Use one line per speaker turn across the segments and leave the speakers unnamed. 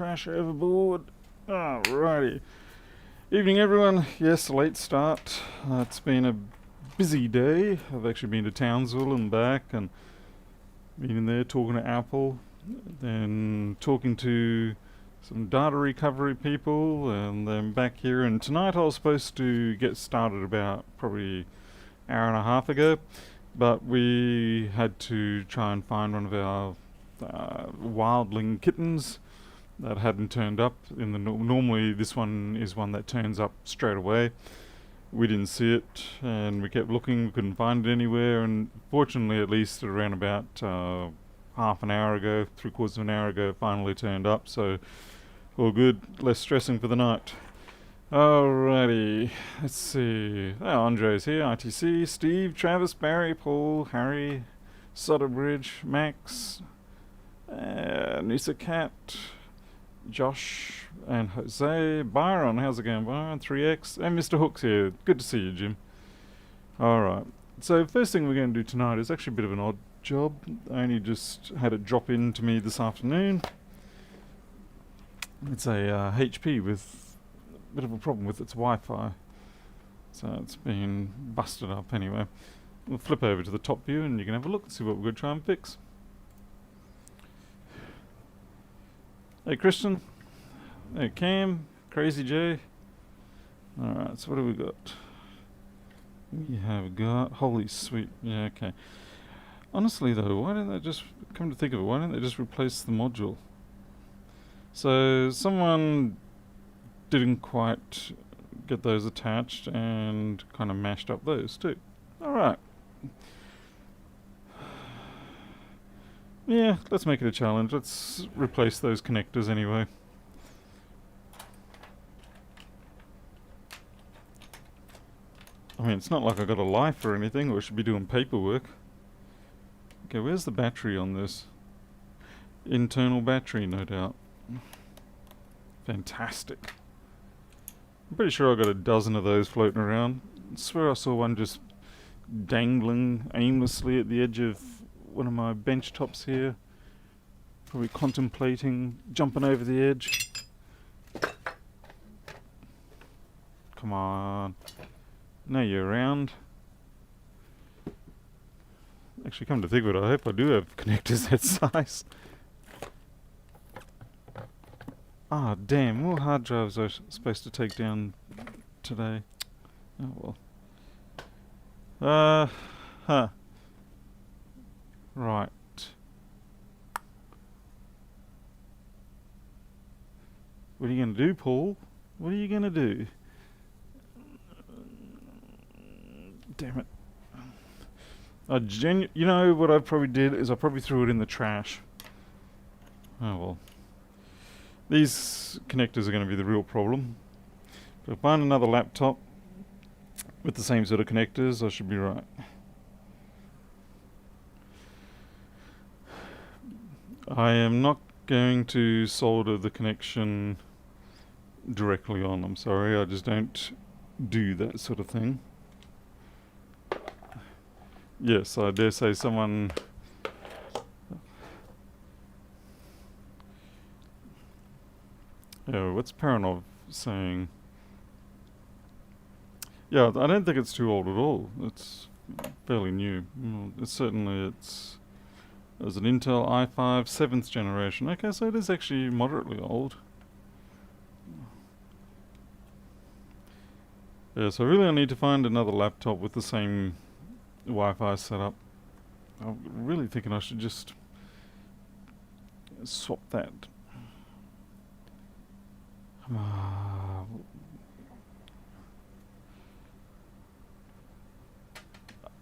trash overboard. Alrighty. Evening everyone. Yes, late start. It's been a busy day. I've actually been to Townsville and back and been in there talking to Apple, then talking to some data recovery people, and then back here. And tonight I was supposed to get started about probably an hour and a half ago, but we had to try and find one of our wildling kittens that hadn't turned up. In the normally this one is one that turns up straight away. We didn't see it, and we kept looking. We couldn't find it anywhere. And fortunately, at least around about half an hour ago, 3/4 of an hour ago, it finally turned up. So all good. Less stressing for the night. Alrighty, let's see. Andre's here. ITC, Steve, Travis, Barry, Paul, Harry, Sodderbridge, Max, Nisa Cat, Josh, and Jose. Byron, how's it going, Byron? 3X, and Mr. Hook's here. Good to see you, Jim. Alright, so first thing we're going to do tonight is actually a bit of an odd job. I only just had it drop in to me this afternoon. It's a HP with a bit of a problem with its Wi-Fi. So it's been busted up anyway. We'll flip over to the top view and you can have a look and see what we're going to try and fix. Hey Christian. Hey Cam. Crazy J. Alright, so what have we got? We have got... Holy sweet. Yeah, okay. Honestly though, why don't they just... Come to think of it, why don't they just replace the module? So someone didn't quite get those attached and kind of mashed up those too. Alright. Yeah, let's make it a challenge. Let's replace those connectors anyway. I mean, it's not like I got a life or anything, or I should be doing paperwork. Okay, where's the battery on this? Internal battery, no doubt. Fantastic. I'm pretty sure I got a dozen of those floating around. I swear I saw one just dangling aimlessly at the edge of one of my bench tops here. Probably contemplating jumping over the edge. Come on. Now you're around. Actually, come to think of it, I hope I do have connectors that size. Ah, damn, more hard drives I was supposed to take down today. Oh well. Right. What are you going to do, Paul? What are you going to do? Damn it. You know what I probably did is I probably threw it in the trash. Oh well. These connectors are going to be the real problem. If I find another laptop with the same sort of connectors, I should be right. I am not going to solder the connection directly on, I'm sorry, I just don't do that sort of thing. Yes, I dare say someone... Oh, what's Paranov saying? Yeah, I don't think it's too old at all. It's fairly new. It's certainly, there's an Intel i5 7th generation. Okay, so it is actually moderately old. Yeah, so really I need to find another laptop with the same Wi-Fi setup. I'm really thinking I should just swap that.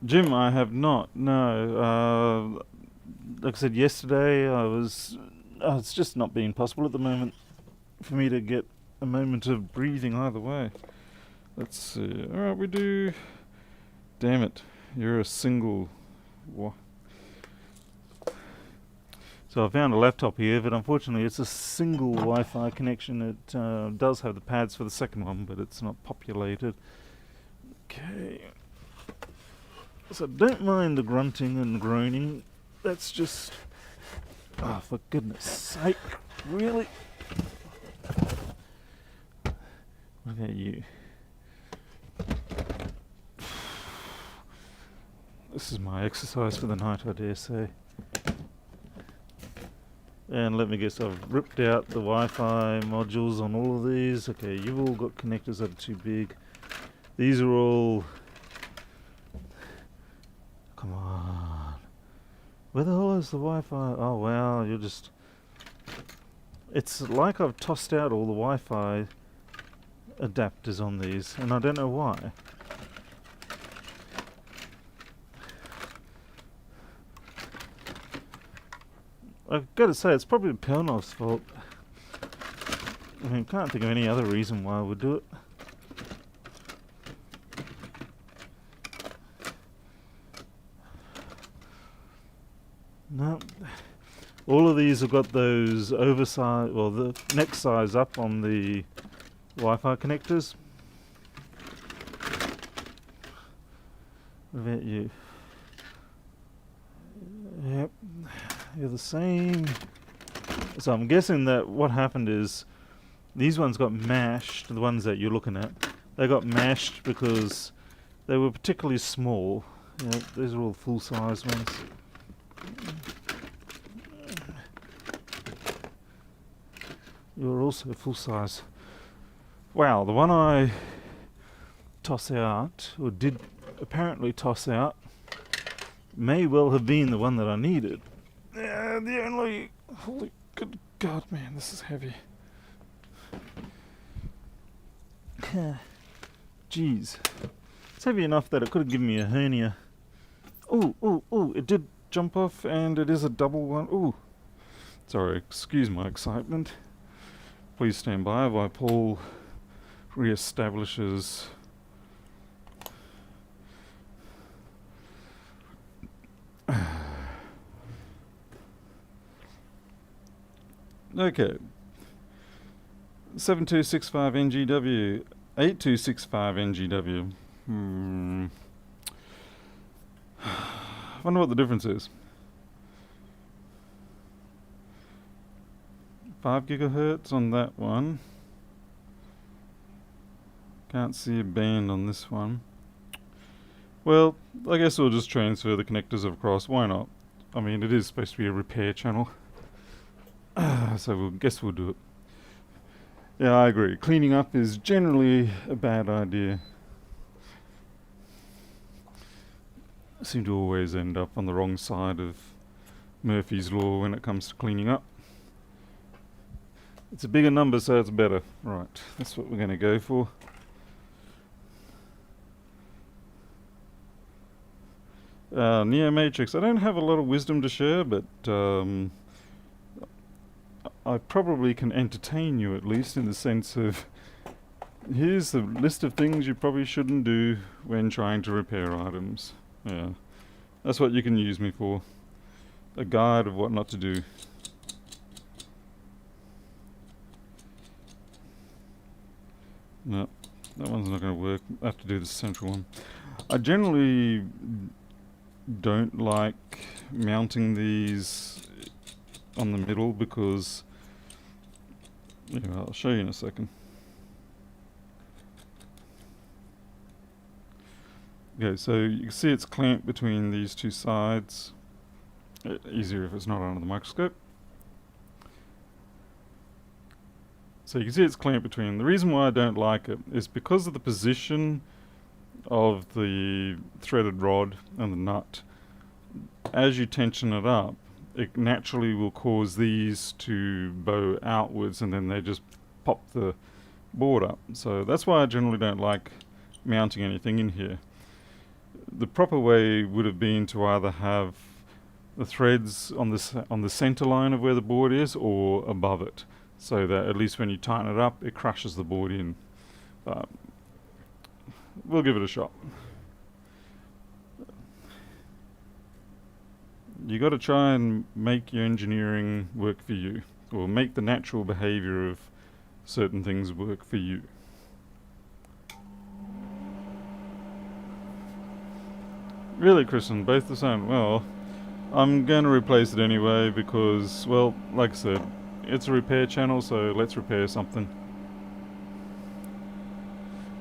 Jim, I have not. No. Like I said yesterday, it's just not being possible at the moment for me to get a moment of breathing either way. Let's see. Alright, we do... Damn it. You're a single... So I found a laptop here, but unfortunately it's a single Wi-Fi connection. It does have the pads for the second one, but it's not populated. Okay. So don't mind the grunting and groaning. That's just... Oh, for goodness sake. Really? What about you? This is my exercise for the night, I dare say. And let me guess, I've ripped out the Wi-Fi modules on all of these. Okay, you've all got connectors that are too big. These are all... Come on. Where the hell is the Wi-Fi? Oh wow, you're just... It's like I've tossed out all the Wi-Fi adapters on these, and I don't know why. I've got to say, it's probably Pelnov's fault. I mean, can't think of any other reason why I would do it. No. All of these have got those oversized, well, the neck size up on the Wi-Fi connectors. What about you? Yep. You're the same. So I'm guessing that what happened is these ones got mashed, the ones that you're looking at. They got mashed because they were particularly small. Yeah, these are all full-size ones. You're also full-size. Wow, the one I toss out, or did apparently toss out, may well have been the one that I needed. Yeah, the only... Holy good God, man, this is heavy. Jeez. It's heavy enough that it could have given me a hernia. Ooh, ooh, ooh, it did jump off, and it is a double one. Ooh. Sorry, excuse my excitement. Please stand by while Paul re-establishes... Okay, 7265 NGW, 8265 NGW. I wonder what the difference is. 5 gigahertz on that one. Can't see a band on this one. Well, I guess we'll just transfer the connectors across. Why not? I mean, it is supposed to be a repair channel. So we'll guess we'll do it. Yeah, I agree. Cleaning up is generally a bad idea. I seem to always end up on the wrong side of Murphy's Law when it comes to cleaning up. It's a bigger number, so it's better. Right, that's what we're going to go for. Neo Matrix. I don't have a lot of wisdom to share, but I probably can entertain you, at least in the sense of here's the list of things you probably shouldn't do when trying to repair items. Yeah, that's what you can use me for. A guide of what not to do. No, that one's not going to work. I have to do the central one. I generally don't like mounting these on the middle because... Yeah, I'll show you in a second. Okay, so you can see it's clamped between these two sides. Easier if it's not under the microscope. So you can see it's clamped between. The reason why I don't like it is because of the position of the threaded rod and the nut. As you tension it up, it naturally will cause these to bow outwards and then they just pop the board up. So that's why I generally don't like mounting anything in here. The proper way would have been to either have the threads on the center line of where the board is or above it, so that at least when you tighten it up, it crushes the board in. We'll give it a shot. You got to try and make your engineering work for you, or make the natural behavior of certain things work for you. Really, Kristen, both the same. Well, I'm going to replace it anyway because, well, like I said, it's a repair channel, so let's repair something.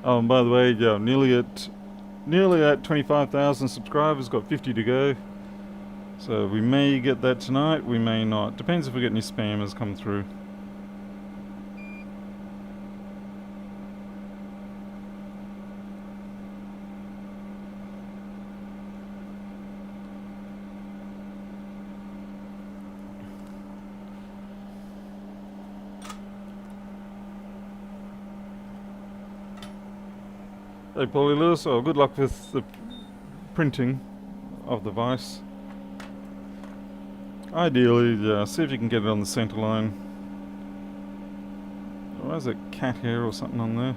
Oh, and by the way, yeah, nearly at 25,000 subscribers, got 50 to go. So we may get that tonight, we may not. Depends if we get any spammers come through. Hey Paulie Lewis, oh, good luck with the printing of the vise. Ideally, yeah, see if you can get it on the center line. Why is it cat hair or something on there?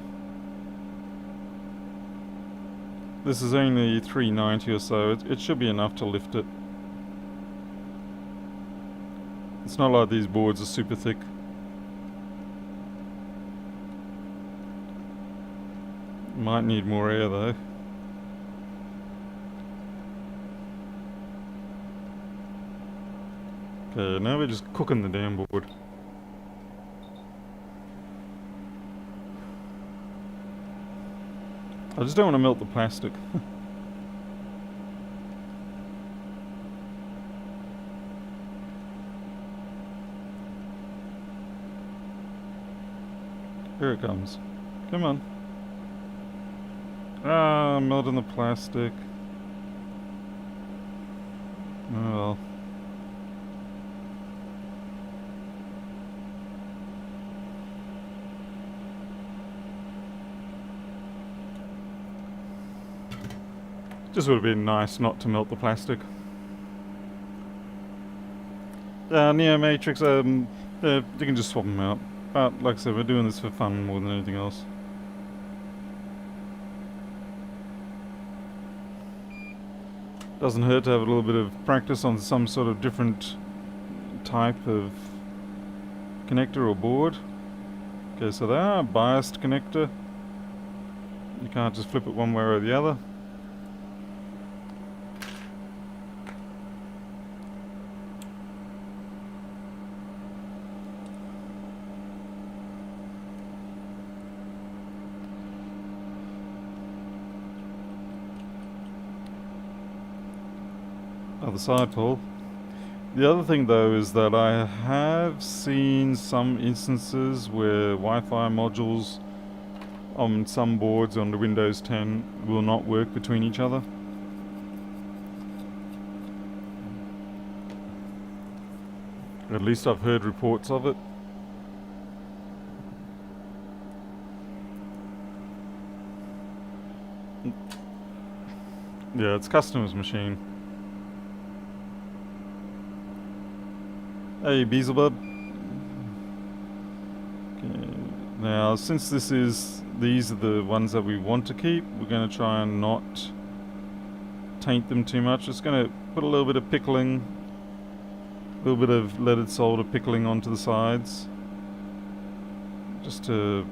This is only 390 or so, it should be enough to lift it. It's not like these boards are super thick. Might need more air though. Okay, now we're just cooking the damn board. I just don't want to melt the plastic. Here it comes. Come on. Ah, melting the plastic. Oh well. Just would have been nice not to melt the plastic. Neo Matrix, you can just swap them out. But like I said, we're doing this for fun more than anything else. Doesn't hurt to have a little bit of practice on some sort of different type of connector or board. Okay, so they are a biased connector. You can't just flip it one way or the other. Other side pull. The other thing though is that I have seen some instances where Wi-Fi modules on some boards on the Windows 10 will not work between each other. At least I've heard reports of it. Yeah, it's customer's machine. Hey Beelzebub. Okay. Now since these are the ones that we want to keep, we're going to try and not taint them too much. Just going to put a little bit of pickling, a little bit of leaded solder pickling onto the sides, just to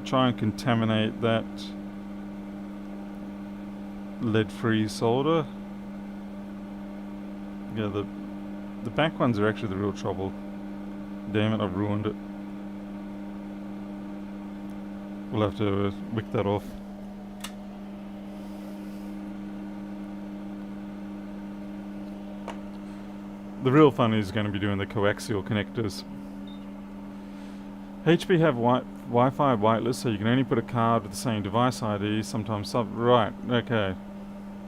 try and contaminate that lead-free solder. Yeah, the back ones are actually the real trouble. Damn it, I've ruined it. We'll have to wick that off. The real fun is going to be doing the coaxial connectors. HP have Wi-Fi whitelist, so you can only put a card with the same device ID, sometimes right, okay.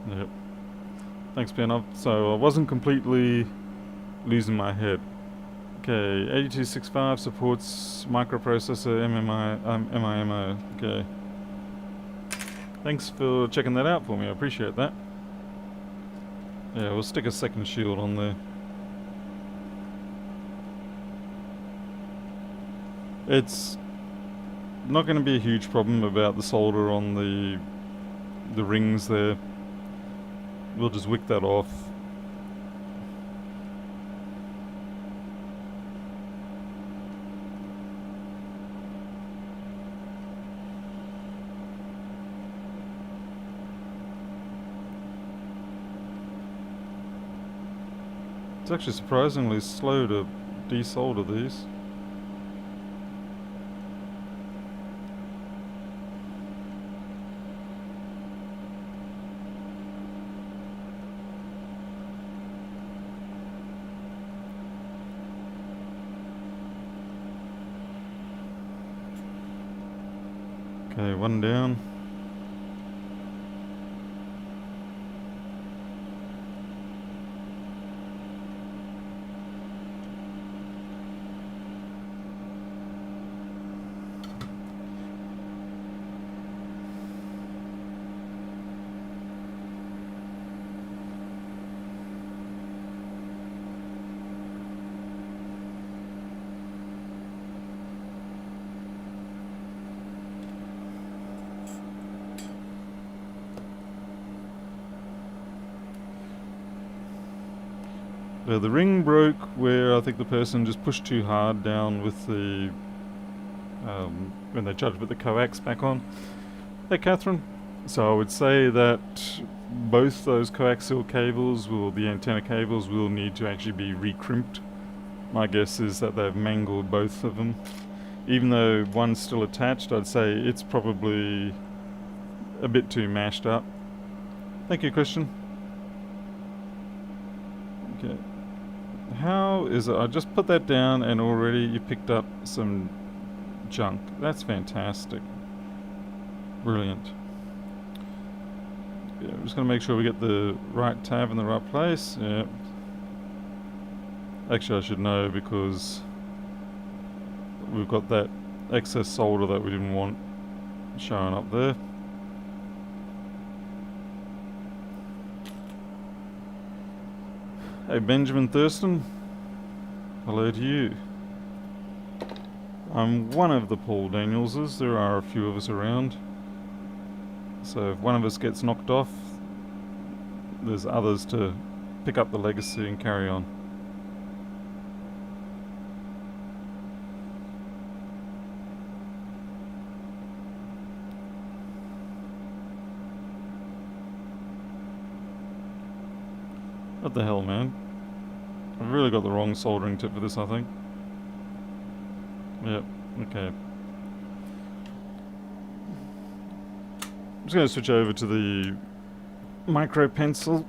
Yep. Thanks, Ben. So I wasn't completely losing my head. Okay, 8265 supports microprocessor MIMO. Okay. Thanks for checking that out for me. I appreciate that. Yeah, we'll stick a second shield on there. It's not going to be a huge problem about the solder on the rings there. We'll just wick that off. actually surprisingly slow to desolder these. Okay, one down. The ring broke where I think the person just pushed too hard down with the when they tried to put the coax back on. Hey Catherine. So I would say that both those coaxial cables the antenna cables will need to actually be recrimped. My guess is that they've mangled both of them. Even though one's still attached, I'd say it's probably a bit too mashed up. Thank you, Christian. Okay. How is it? I just put that down and already you picked up some junk. That's fantastic. Brilliant. Yeah, I'm just going to make sure we get the right tab in the right place. Yeah. Actually, I should know because we've got that excess solder that we didn't want showing up there. Hey Benjamin Thurston, hello to you. I'm one of the Paul Danielses, there are a few of us around. So if one of us gets knocked off, there's others to pick up the legacy and carry on. What the hell, man? I've really got the wrong soldering tip for this, I think. Yep, okay. I'm just going to switch over to the micro pencil.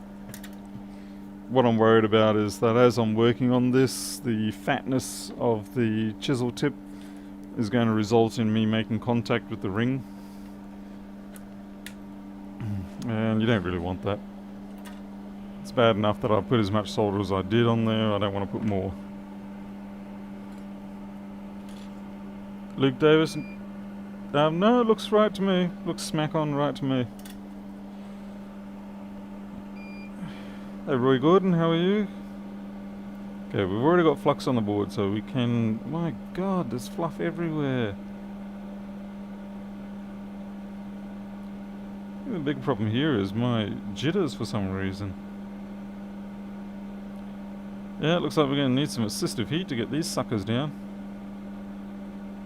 What I'm worried about is that as I'm working on this, the fatness of the chisel tip is going to result in me making contact with the ring. And you don't really want that. It's bad enough that I put as much solder as I did on there, I don't want to put more. Luke Davis, no, it looks right to me. Looks smack on right to me. Hey Roy Gordon, how are you? Okay, we've already got flux on the board, so we can... My god, there's fluff everywhere. The big problem here is my jitters for some reason. Yeah, it looks like we're going to need some assistive heat to get these suckers down.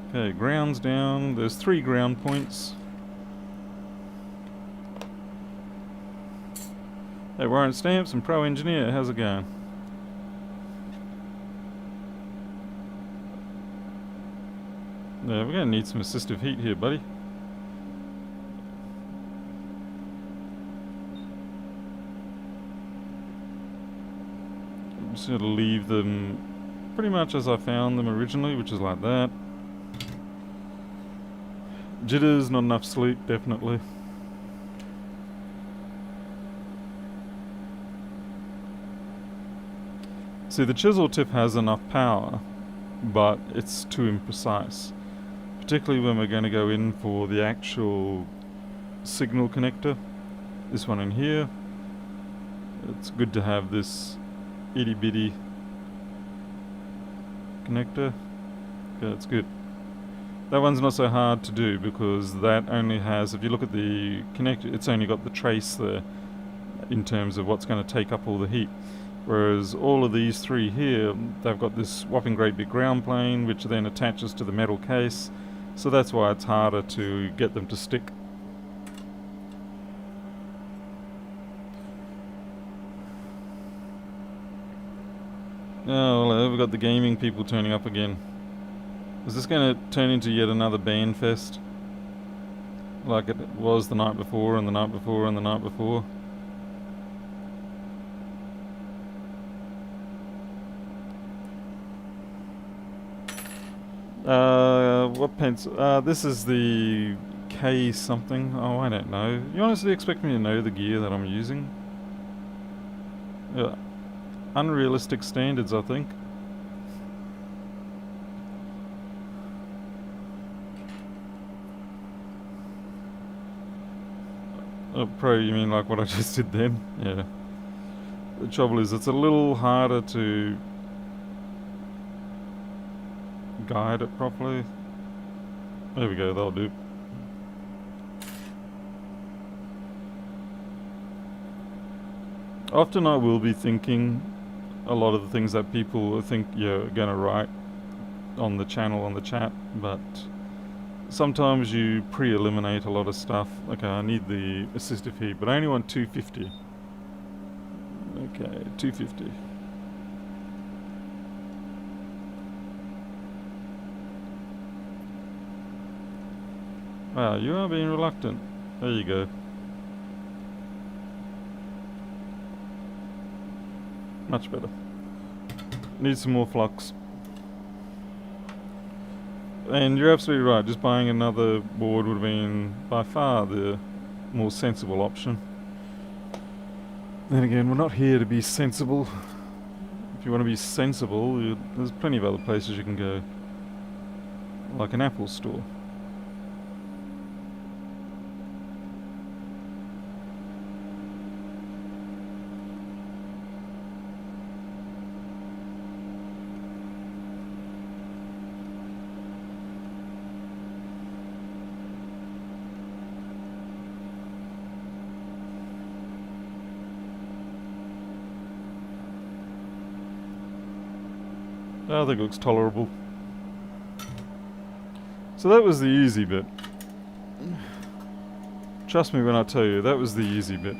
Okay, ground's down. There's 3 ground points. Hey, Warren Stamps and Pro Engineer, how's it going? Yeah, we're going to need some assistive heat here, buddy. I'm just going to leave them pretty much as I found them originally, which is like that. Jitters, not enough sleep, definitely. See, the chisel tip has enough power, but it's too imprecise. Particularly when we're going to go in for the actual signal connector. This one in here. It's good to have this itty bitty connector. Okay, that's good. That one's not so hard to do because that only has, if you look at the connector, it's only got the trace there in terms of what's going to take up all the heat. Whereas all of these 3 here, they've got this whopping great big ground plane which then attaches to the metal case. So that's why it's harder to get them to stick. Oh, well, we've got the gaming people turning up again. Is this going to turn into yet another ban fest? Like it was the night before and the night before and the night before? What pence? This is the K something. Oh, I don't know. You honestly expect me to know the gear that I'm using? Unrealistic standards, I think. Pro, you mean like what I just did then? Yeah. The trouble is, it's a little harder to guide it properly. There we go, that'll do. Often I will be thinking a lot of the things that people think you're gonna write on the channel, on the chat, but sometimes you pre-eliminate a lot of stuff. Okay, I need the assistive heat, but I only want 250. Okay, 250. Wow, you are being reluctant. There you go. Much better. Need some more flux. And you're absolutely right, just buying another board would have been by far the more sensible option. Then again, we're not here to be sensible. If you want to be sensible, there's plenty of other places you can go. Like an Apple store. I think it looks tolerable. So that was the easy bit. Trust me when I tell you, that was the easy bit.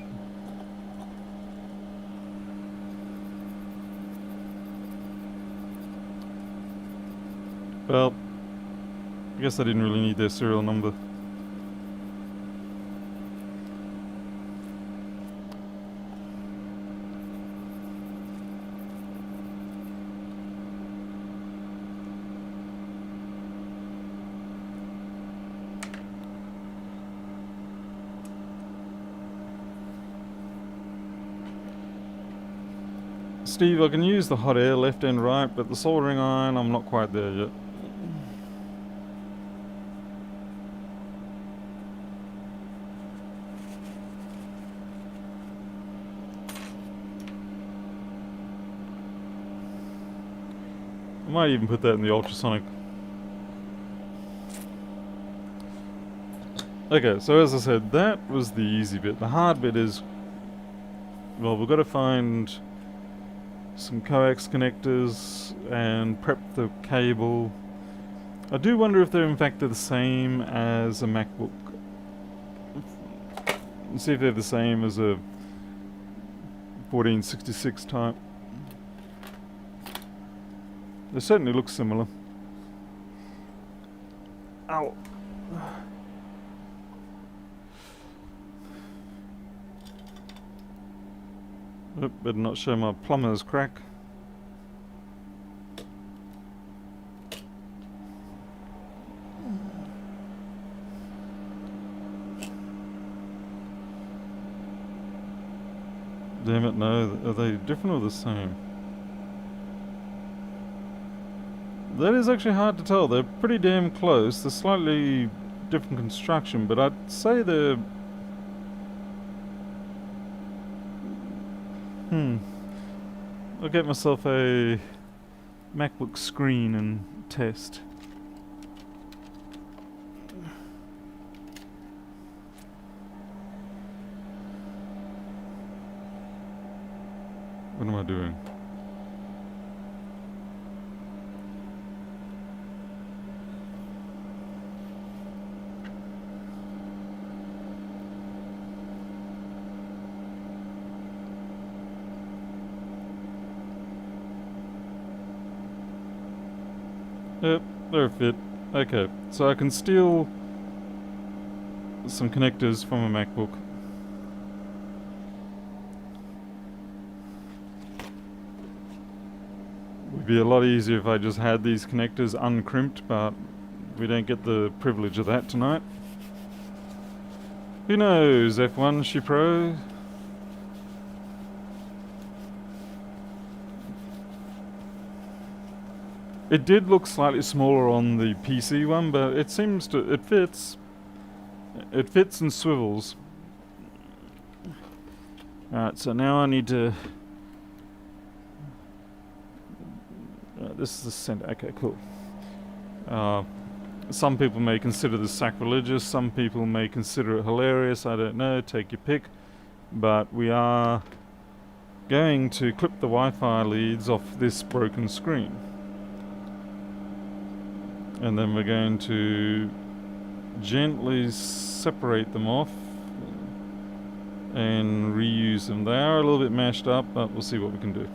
Well, I guess I didn't really need their serial number. Steve, I can use the hot air left and right, but the soldering iron, I'm not quite there yet. I might even put that in the ultrasonic. Okay, so as I said, that was the easy bit. The hard bit is, well, we've got to find some coax connectors and prep the cable. I do wonder if they're in fact the same as a MacBook. Let's see if they're the same as a 1466 type. They certainly look similar. Ow. Oh, better not show my plumber's crack. Damn it, no. Are they different or the same? That is actually hard to tell. They're pretty damn close. They're slightly different construction, but I'd say they're... I'll get myself a MacBook screen and test. What am I doing? Yep, they're a fit. Okay, so I can steal some connectors from a MacBook. Would be a lot easier if I just had these connectors uncrimped, but we don't get the privilege of that tonight. Who knows, F1 Pro? It did look slightly smaller on the PC one, but it seems to, it fits. It fits and swivels. Alright, so now I need to... this is the center. Okay, cool. Some people may consider this sacrilegious, some people may consider it hilarious, I don't know, take your pick. But we are going to clip the Wi-Fi leads off this broken screen. And then we're going to gently separate them off and reuse them. They are a little bit mashed up, but we'll see what we can do.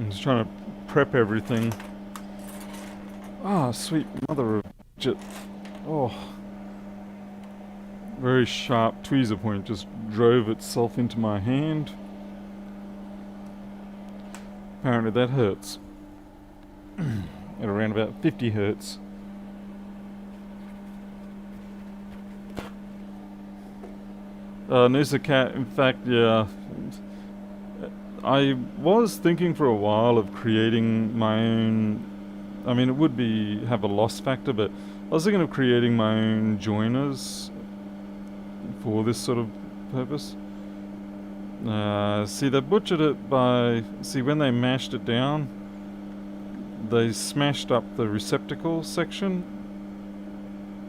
I'm just trying to prep everything. Ah, sweet mother of shit. Oh. Very sharp tweezer point just drove itself into my hand. Apparently that hurts. At around about 50 hertz. Noosa Cat, in fact, yeah. I was thinking for a while of creating my own. I mean, it would have a loss factor, but I was thinking of creating my own joiners for this sort of purpose. See, they butchered it by... See, when they mashed it down, they smashed up the receptacle section.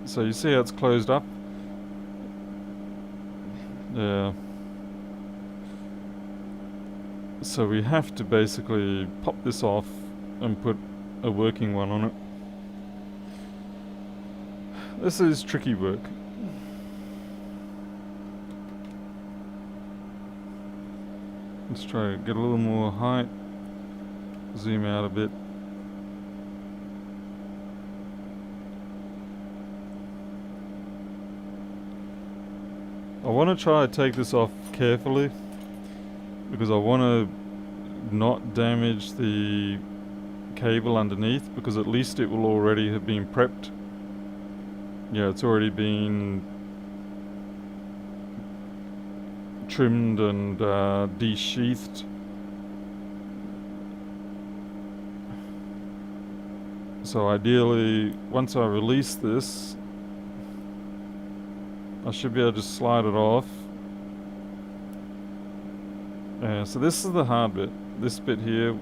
So you see how it's closed up? Yeah. So we have to basically pop this off and put a working one on it. This is tricky work. Let's try to get a little more height. Zoom out a bit. I want to try to take this off carefully, because I want to not damage the cable underneath, because at least it will already have been prepped. Yeah, it's already been trimmed and desheathed. So ideally, once I release this, I should be able to just slide it off. So this is the hard bit. This bit here,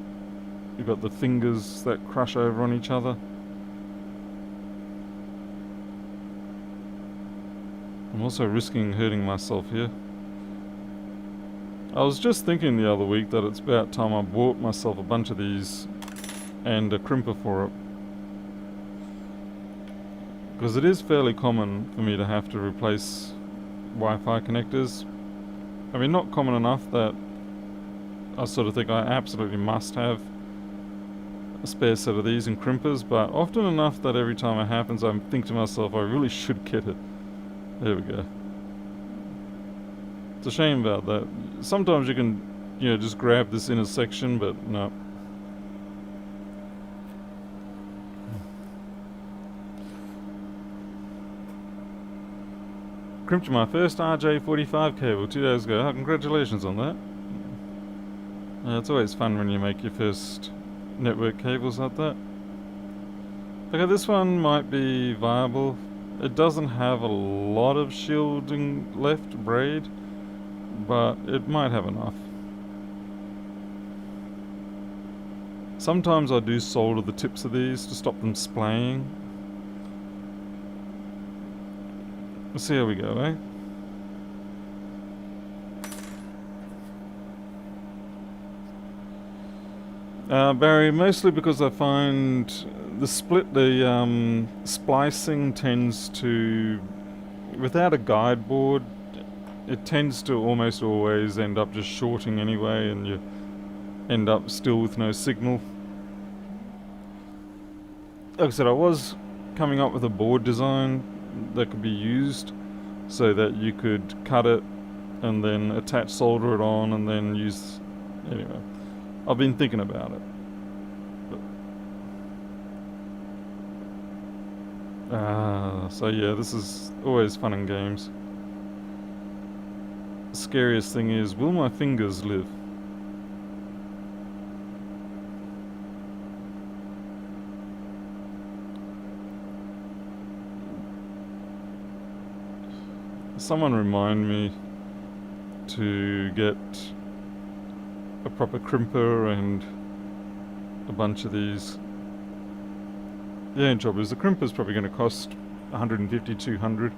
you've got the fingers that crush over on each other. I'm also risking hurting myself here. I was just thinking the other week that it's about time I bought myself a bunch of these and a crimper for it. Because it is fairly common for me to have to replace Wi-Fi connectors. I mean, not common enough that I sort of think I absolutely must have a spare set of these and crimpers, but often enough that every time it happens I think to myself, I really should get it. There we go. It's a shame about that. Sometimes you can, you know, just grab this inner section, but no. Crimped my first RJ45 cable 2 days ago. Oh, congratulations on that. It's always fun when you make your first network cables like that. Okay, this one might be viable. It doesn't have a lot of shielding left, braid, but it might have enough. Sometimes I do solder the tips of these to stop them splaying. Let's see how we go, eh? Barry, mostly because I find the splicing tends to, without a guide board, it tends to almost always end up just shorting anyway, and you end up still with no signal. Like I said, I was coming up with a board design that could be used so that you could cut it and then attach, solder it on, and then use. Anyway, I've been thinking about it. So yeah, this is always fun and games. The scariest thing is, will my fingers live? Someone remind me to get a proper crimper and a bunch of these. The only trouble is the crimper's probably going to cost 150, 200.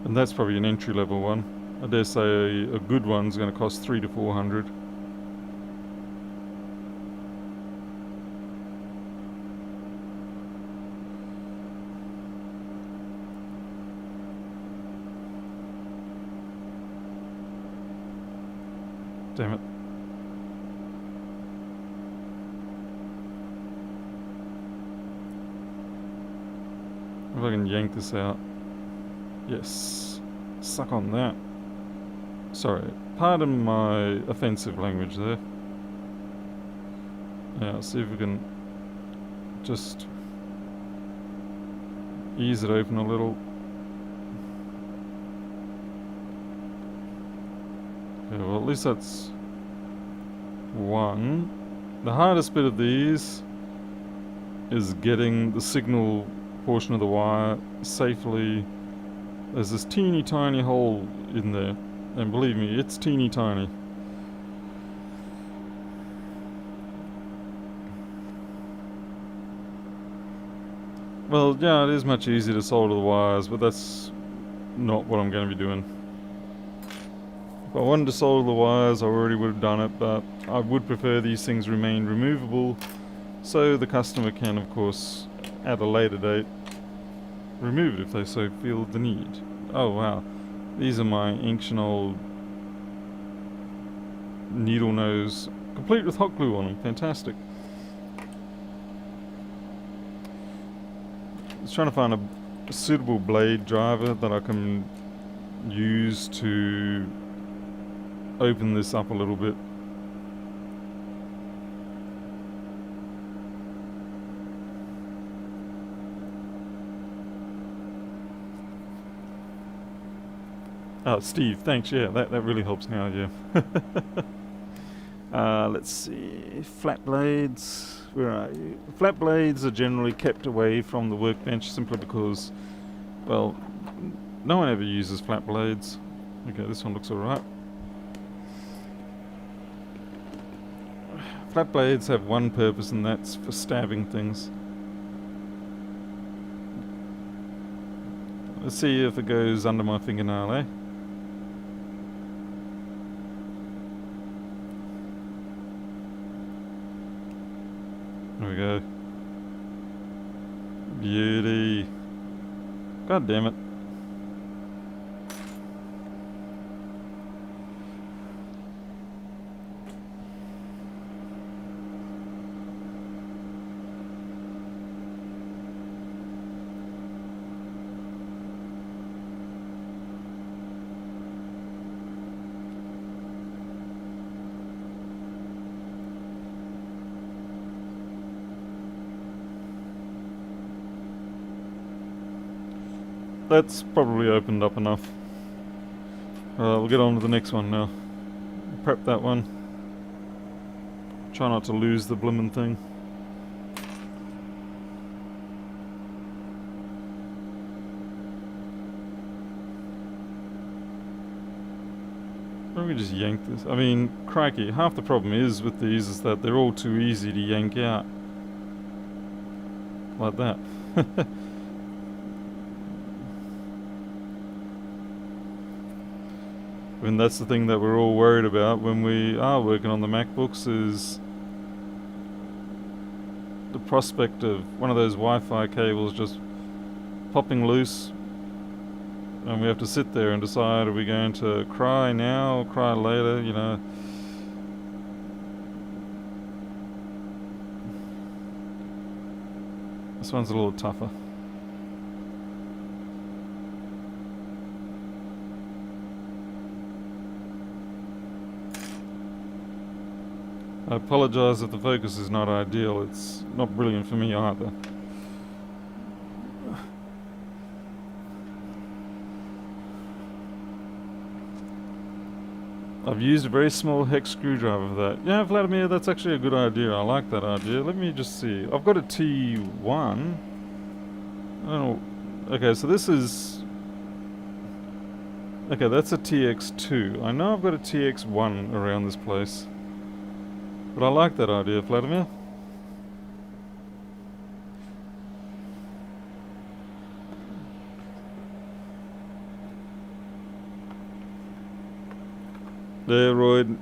And that's probably an entry level one. I dare say a good one's going to cost 300 to 400. Damn it. If I can yank this out. Yes. Suck on that. Sorry. Pardon my offensive language there. Yeah, let's see if we can just ease it open a little. Okay, well, at least that's one. The hardest bit of these is getting the signal portion of the wire safely. There's this teeny tiny hole in there, and believe me, it's teeny tiny. Well, yeah, it is much easier to solder the wires, but that's not what I'm going to be doing. If I wanted to solder the wires, I already would have done it, but I would prefer these things remain removable, so the customer can, of course, at a later date, remove it if they so feel the need. Oh wow, these are my ancient old needle nose, complete with hot glue on them. Fantastic. I was trying to find a suitable blade driver that I can use to open this up a little bit. Oh, Steve, thanks. Yeah, that really helps now, yeah. Let's see. Flat blades. Where are you? Flat blades are generally kept away from the workbench simply because, well, no one ever uses flat blades. Okay, this one looks alright. Flat blades have one purpose, and that's for stabbing things. Let's see if it goes under my fingernail, eh? There we go. Beauty. God damn it. That's probably opened up enough. We'll get on to the next one now. Prep that one. Try not to lose the bloomin' thing. Or we can just yank this. I mean, crikey, half the problem is with these is that they're all too easy to yank out. Like that. I mean, that's the thing that we're all worried about when we are working on the MacBooks, is the prospect of one of those Wi-Fi cables just popping loose, and we have to sit there and decide, are we going to cry now or cry later, you know. This one's a little tougher. I apologise if the focus is not ideal. It's not brilliant for me either. I've used a very small hex screwdriver for that. Yeah, Vladimir, that's actually a good idea. I like that idea. Let me just see. I've got a T1. I don't know. Okay, so this is... Okay, that's a TX2. I know I've got a TX1 around this place. But I like that idea, Vladimir. Yeah, Royd,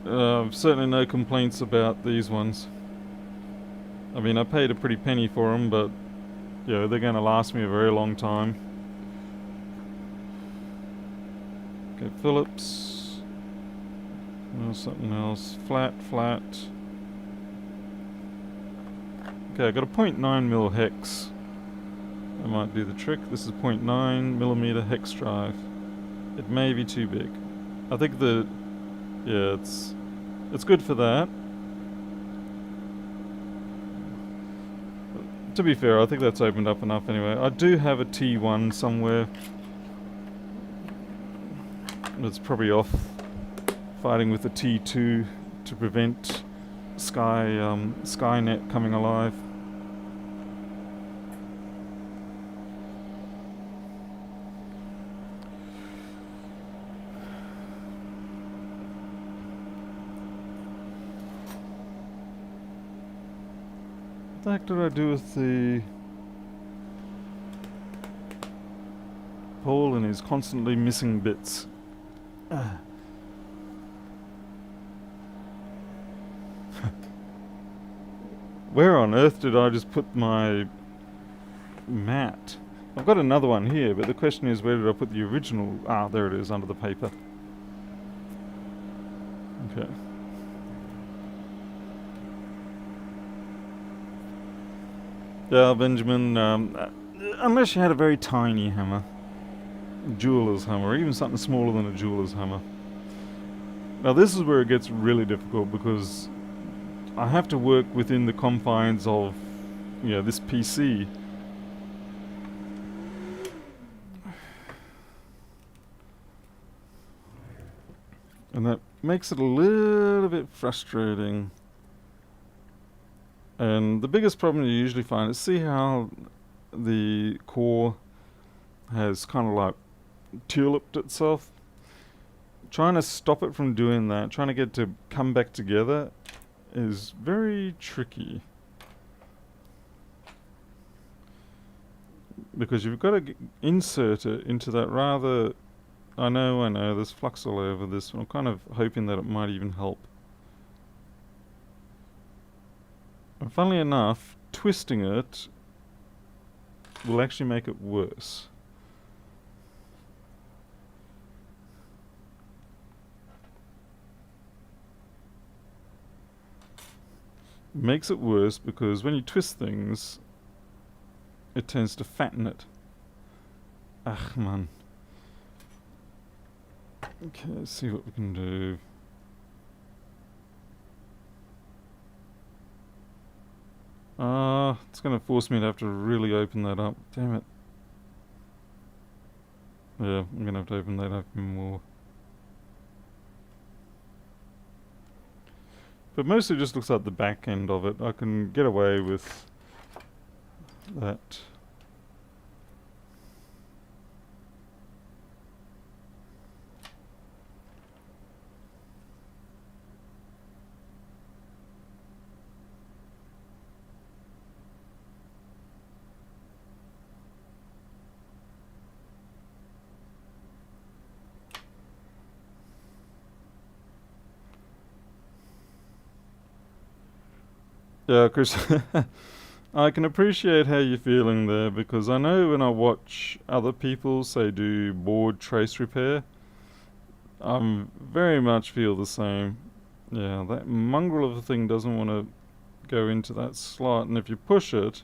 certainly no complaints about these ones. I mean, I paid a pretty penny for them, but yeah, they're going to last me a very long time. Okay, Phillips. No, something else. Flat. Okay, I got a 0.9mm hex. That might do the trick. This is 0.9mm hex drive. It may be too big. I think yeah, it's good for that. To be fair, I think that's opened up enough anyway. I do have a T1 somewhere. It's probably off fighting with the T2 to prevent Skynet coming alive. What the heck did I do with the Paul and his constantly missing bits? Where on earth did I just put my mat? I've got another one here, but the question is, where did I put the original? Ah, there it is, under the paper. Okay. Yeah, Benjamin, unless you had a very tiny hammer, jeweler's hammer, or even something smaller than a jeweler's hammer. Now this is where it gets really difficult, because I have to work within the confines of, you know, this PC. And that makes it a little bit frustrating. And the biggest problem you usually find is, see how the core has kind of like tulipped itself? Trying to stop it from doing that, trying to get it to come back together, is very tricky. Because you've got to insert it into that rather... I know, there's flux all over this. I'm kind of hoping that it might even help. And funnily enough, twisting it will actually make it worse. It makes it worse because when you twist things, it tends to fatten it. Ach, man. Okay, let's see what we can do. It's going to force me to have to really open that up. Damn it. Yeah, I'm going to have to open that up more. But mostly just looks like the back end of it. I can get away with that. Yeah, Chris, I can appreciate how you're feeling there because I know when I watch other people, say, do board trace repair, very much feel the same. Yeah, that mongrel of a thing doesn't want to go into that slot, and if you push it,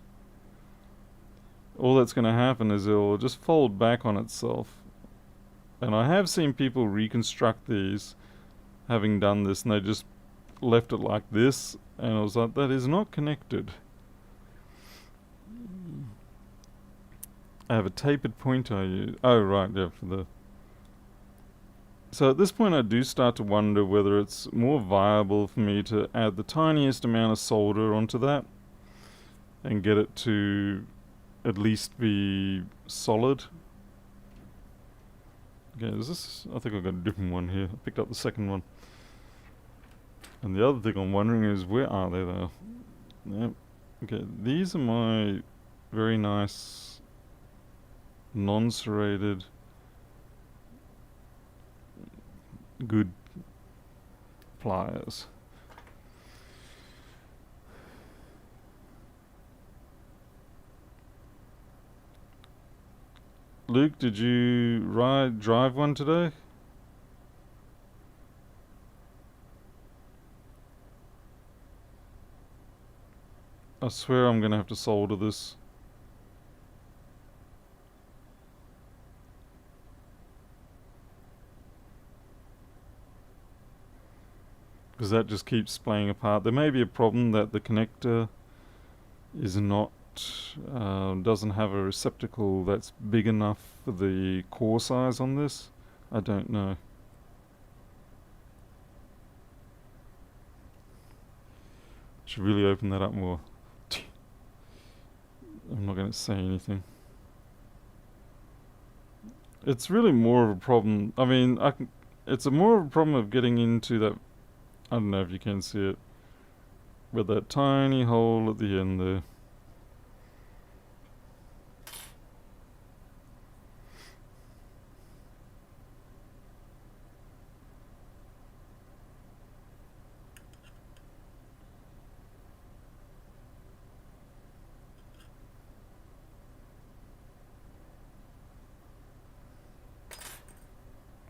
all that's going to happen is it'll just fold back on itself. And I have seen people reconstruct these, having done this, and they just left it like this, and I was like, that is not connected. I have a tapered pointer I use. Oh, right, yeah, for the... So at this point I do start to wonder whether it's more viable for me to add the tiniest amount of solder onto that and get it to at least be solid. Okay, is this... I think I've got a different one here. I picked up the second one. And the other thing I'm wondering is, where are they though? Yep. Okay, these are my very nice non-serrated good pliers. Luke, did you drive one today? I swear I'm gonna have to solder this. Because that just keeps playing apart. There may be a problem that the connector is not, doesn't have a receptacle that's big enough for the core size on this. I don't know. Should really open that up more. I'm not going to say anything. It's really more of a problem. I mean, it's more of a problem of getting into that. I don't know if you can see it, with that tiny hole at the end there.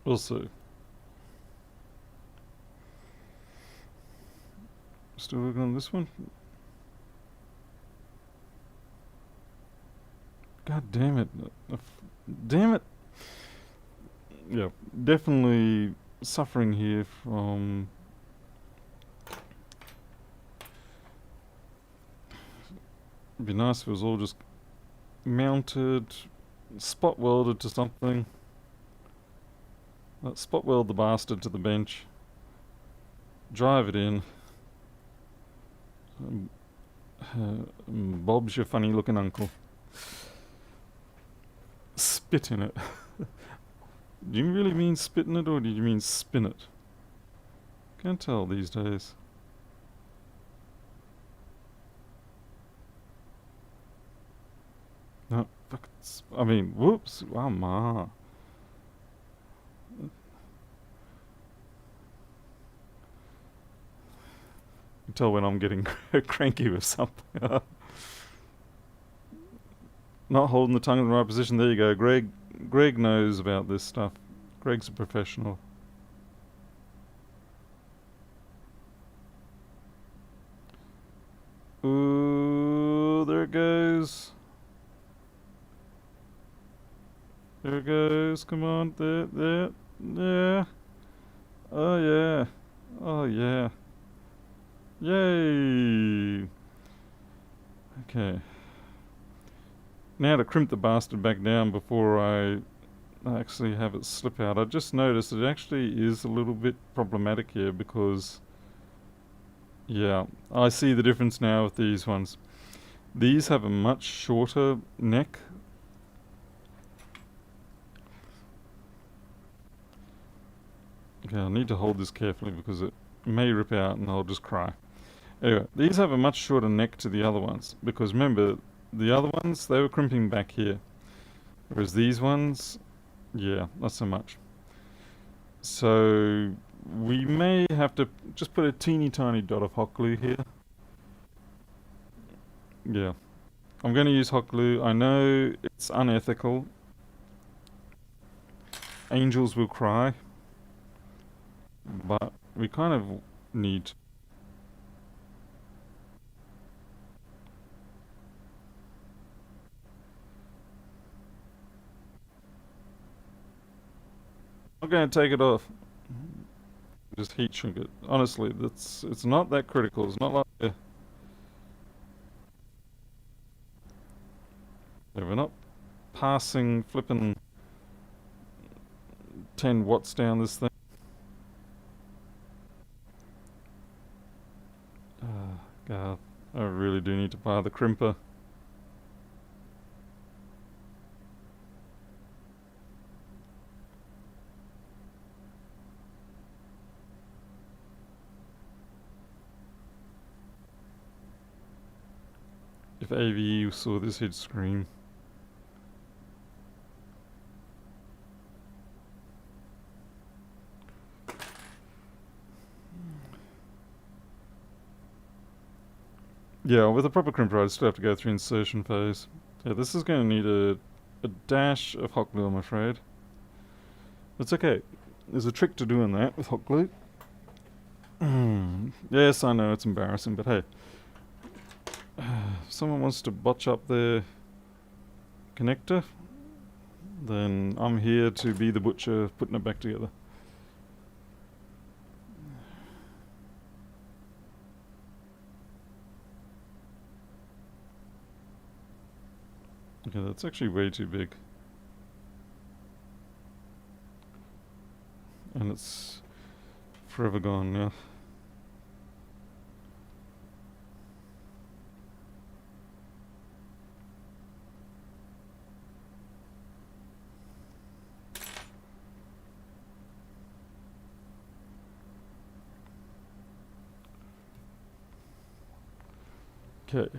We'll see. Still working on this one? God damn it. Damn it. Yeah, definitely suffering here from... It'd be nice if it was all just mounted, spot welded to something. Spot weld the bastard to the bench. Drive it in. Bob's your funny looking uncle. Spit in it. Do you really mean spit in it, or do you mean spin it? Can't tell these days. No, fuck. I mean, whoops. Wow, ma. You can tell when I'm getting cranky with something. Not holding the tongue in the right position. There you go. Greg knows about this stuff. Greg's a professional. Ooh, there it goes. There it goes. Come on. There. Yeah. Oh, yeah. Oh, yeah. Yay. Okay. Now to crimp the bastard back down before I actually have it slip out. I just noticed it actually is a little bit problematic here because, yeah, I see the difference now with these ones. These have a much shorter neck. Okay, I need to hold this carefully because it may rip out and I'll just cry. Anyway, these have a much shorter neck to the other ones because remember, the other ones, they were crimping back here. Whereas these ones, yeah, not so much. So we may have to just put a teeny tiny dot of hot glue here. Yeah. I'm going to use hot glue. I know it's unethical. Angels will cry. But we kind of need... I'm going to take it off. Just heat shrink it. Honestly, it's not that critical. It's not like... we're not passing flipping 10 watts down this thing. God, I really do need to buy the crimper. If AVE saw this, he'd scream. Yeah, with a proper crimper, I'd still have to go through insertion phase. Yeah, this is going to need a dash of hot glue, I'm afraid. It's okay. There's a trick to doing that with hot glue. Yes, I know, it's embarrassing, but hey. If someone wants to botch up their connector, then I'm here to be the butcher putting it back together. Okay, that's actually way too big. And it's forever gone now. Okay.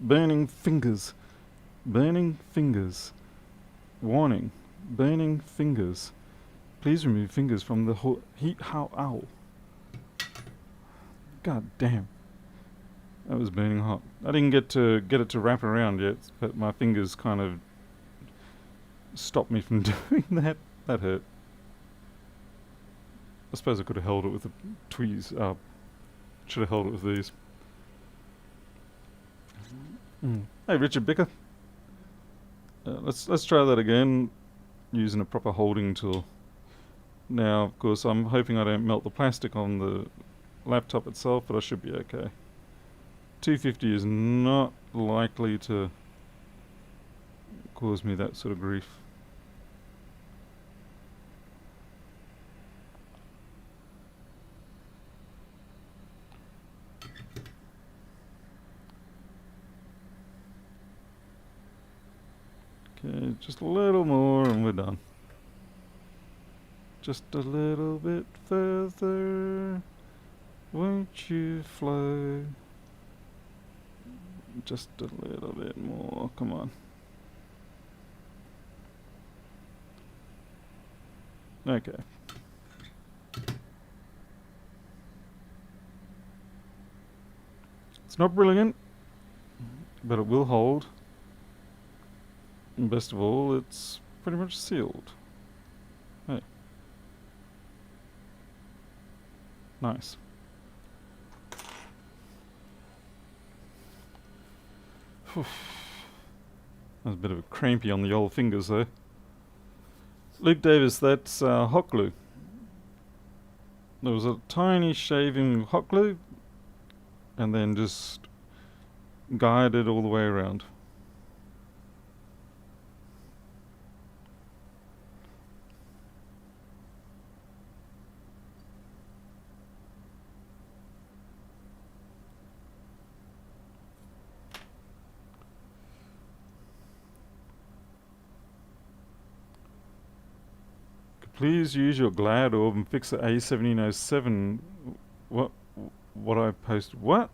Burning fingers. Burning fingers. Warning. Burning fingers. Please remove fingers from the heat. How? Ow. God damn. That was burning hot. I didn't get it to wrap around yet, but my fingers kind of stopped me from doing that. That hurt. I suppose I could have held it with the tweezers. Should have held it with these. Hey, Richard Bicker. Let's try that again, using a proper holding tool. Now, of course, I'm hoping I don't melt the plastic on the laptop itself, but I should be okay. 250 is not likely to cause me that sort of grief. Okay, just a little more and we're done. Just a little bit further, won't you flow? Just a little bit more, come on. Okay. It's not brilliant, but it will hold. And best of all, it's pretty much sealed. Hey. Nice. That was a bit of a crampy on the old fingers there. Luke Davis, that's hot glue. There was a tiny shaving hot glue and then just guided all the way around. Please use your Glad orb and fix the A1707 What? What I posted? What?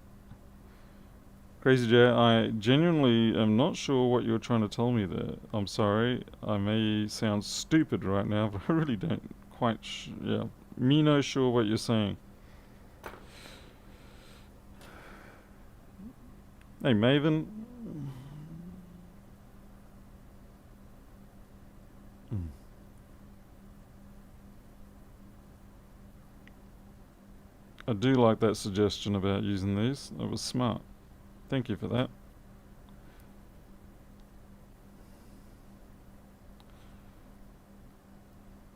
Crazy J, I genuinely am not sure what you're trying to tell me there. I'm sorry. I may sound stupid right now, but I really don't quite. Yeah, me no sure what you're saying. Hey, Maven. Mm. I do like that suggestion about using these. That was smart. Thank you for that.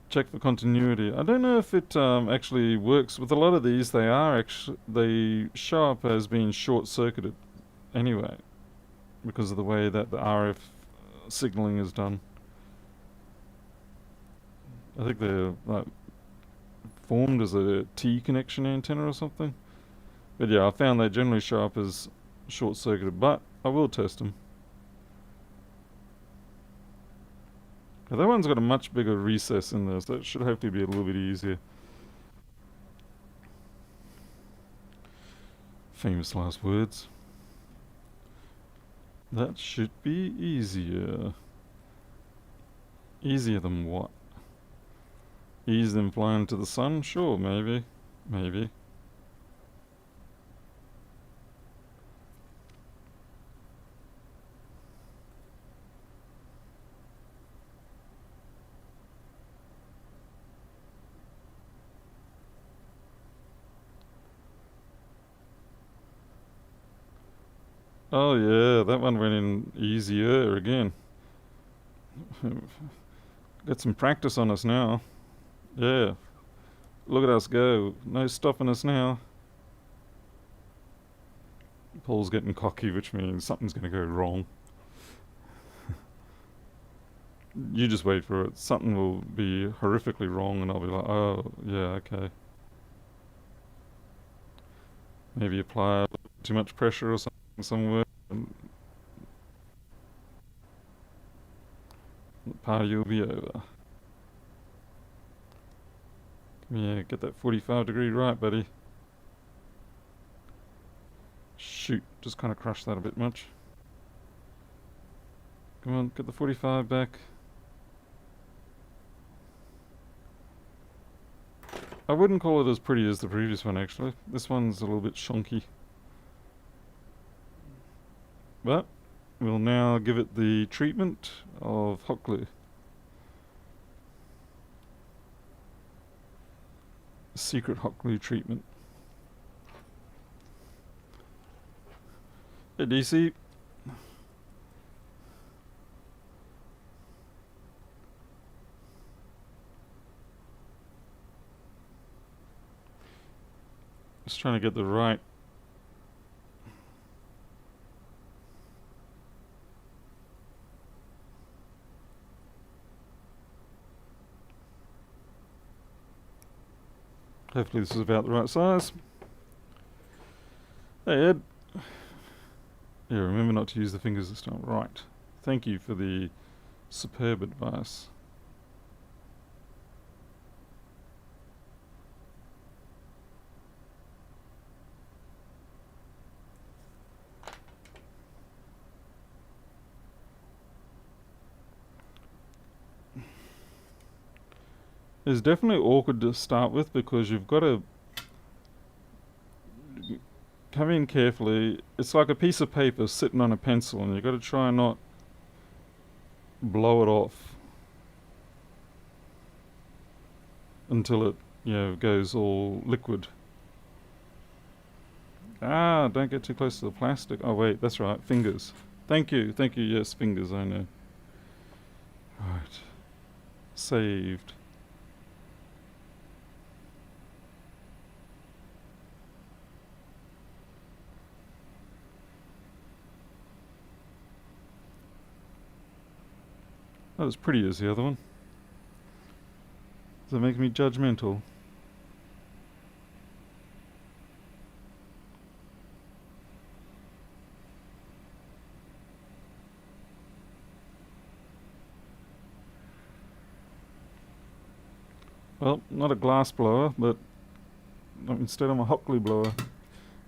Check for continuity. I don't know if it actually works with a lot of these. They show up as being short-circuited anyway because of the way that the RF signaling is done. I think they're like formed as a T connection antenna or something. But yeah, I found they generally show up as short-circuited, but I will test them. That one's got a much bigger recess in there, so it should hopefully be a little bit easier. Famous last words. That should be easier. Easier than what? Easier than flying to the sun? Sure, maybe. Maybe. Oh yeah, that one went in easier again. Got some practice on us now. Yeah. Look at us go. No stopping us now. Paul's getting cocky, which means something's going to go wrong. You just wait for it. Something will be horrifically wrong, and I'll be like, oh, yeah, okay. Maybe apply too much pressure or something somewhere, and the party will be over. Yeah, get that 45-degree right, buddy. Shoot, just kind of crushed that a bit much. Come on, get the 45 back. I wouldn't call it as pretty as the previous one, actually. This one's a little bit shonky. But we'll now give it the treatment of hot glue. Secret hot glue treatment. Hey, DC. Just trying to get the right. Hopefully this is about the right size. Hey, Ed. Yeah, remember not to use the fingers this time. Right. Thank you for the superb advice. It's definitely awkward to start with because you've got to come in carefully. It's like a piece of paper sitting on a pencil, and you've got to try and not blow it off until it, goes all liquid. Ah, don't get too close to the plastic. Oh wait, that's right, fingers. Thank you, yes, fingers, I know. Right. Saved. Not as pretty as the other one. Does that make me judgmental? Well, not a glass blower, but Instead, I'm a hot glue blower.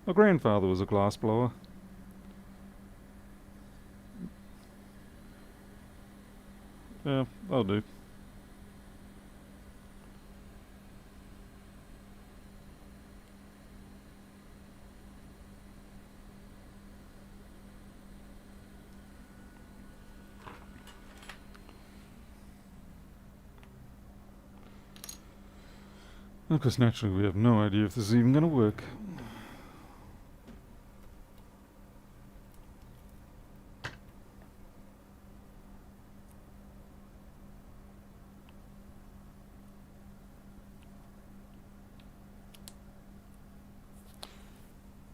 My grandfather was a glass blower. Yeah, that'll do. Of course, naturally, we have no idea if this is even going to work.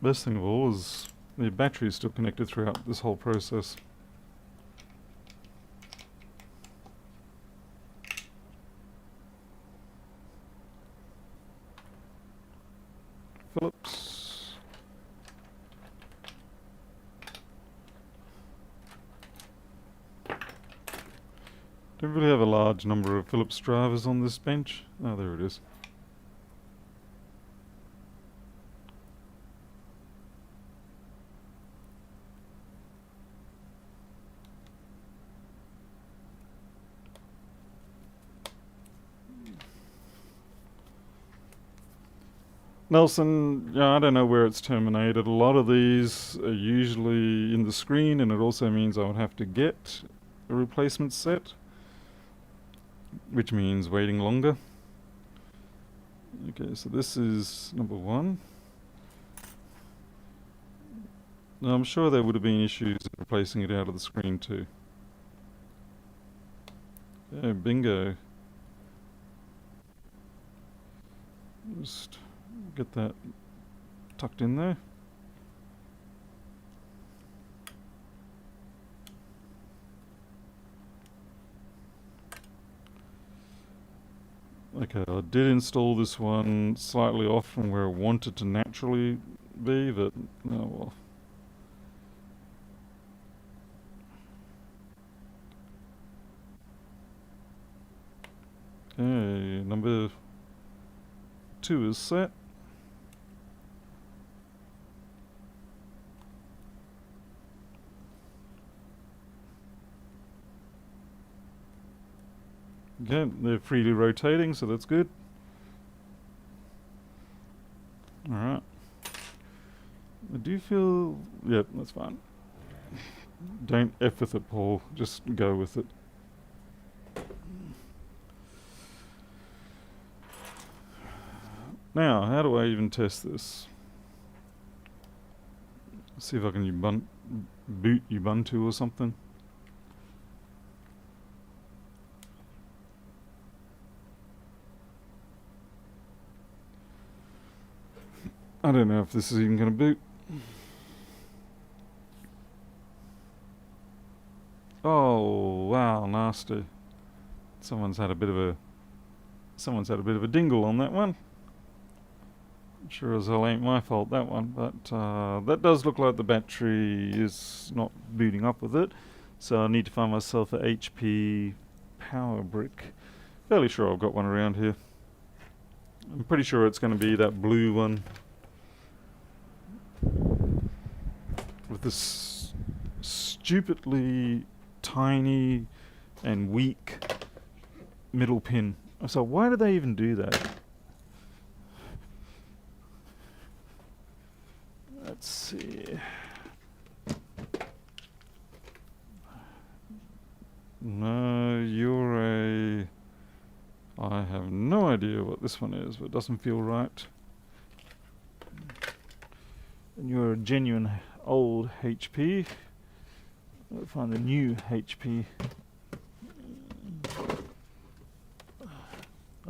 Best thing of all is the battery is still connected throughout this whole process. Phillips. Don't really have a large number of Phillips drivers on this bench. Oh, there it is. Nelson, yeah, I don't know where it's terminated. A lot of these are usually in the screen, and it also means I would have to get a replacement set, which means waiting longer. Okay, so this is number 1. Now, I'm sure there would have been issues in replacing it out of the screen too. Yeah, bingo. Just get that tucked in there. Okay, I did install this one slightly off from where I wanted to naturally be, but oh well. Okay, number 2 is set. Okay, they're freely rotating, so that's good. Alright. I do feel... Yep, that's fine. Don't F with it, Paul. Just go with it. Now, how do I even test this? See if I can boot Ubuntu or something. I don't know if this is even going to boot. Oh, wow, nasty. Someone's had a bit of a dingle on that one. Sure as hell ain't my fault, that one, but that does look like the battery is not booting up with it, so I need to find myself a HP power brick. Fairly sure I've got one around here. I'm pretty sure it's going to be that blue one with this stupidly tiny and weak middle pin. So why do they even do that? Let's see. No, you're a... I have no idea what this one is, but it doesn't feel right. And you're a genuine old HP. I'll find a new HP.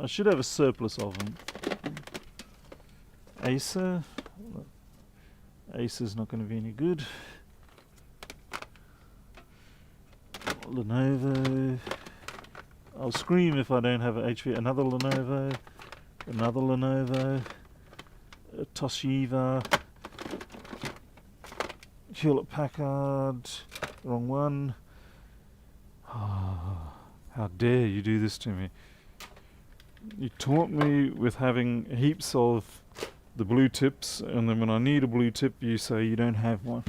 I should have a surplus of them. Acer. Acer's not going to be any good. Lenovo. I'll scream if I don't have an HP. Another Lenovo. Another Lenovo. A Toshiba. Hewlett Packard. Wrong one. Oh, how dare you do this to me. You taunt me with having heaps of the blue tips, and then when I need a blue tip, you say you don't have one.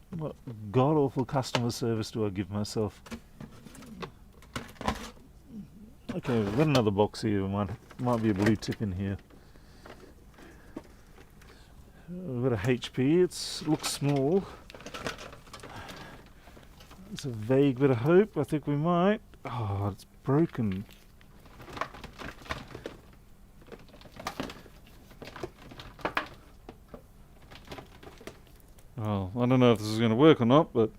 What god-awful customer service do I give myself? Okay, we've got another box here. Might be a blue tip in here. We've got a HP. It looks small. It's a vague bit of hope. I think we might. Oh, it's broken. Well, I don't know if this is going to work or not, but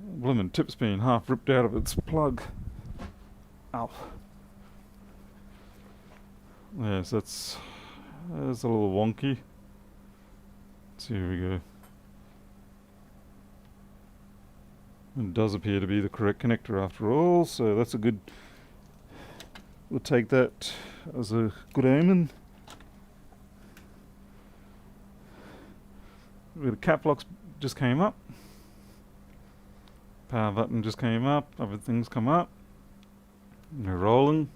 bloomin' tip's been half ripped out of its plug. Ow. Yes, that's a little wonky. So here we go. It does appear to be the correct connector after all, so that's a good... We'll take that as a good omen. The cap locks just came up. Power button just came up. Everything's come up. They're rolling.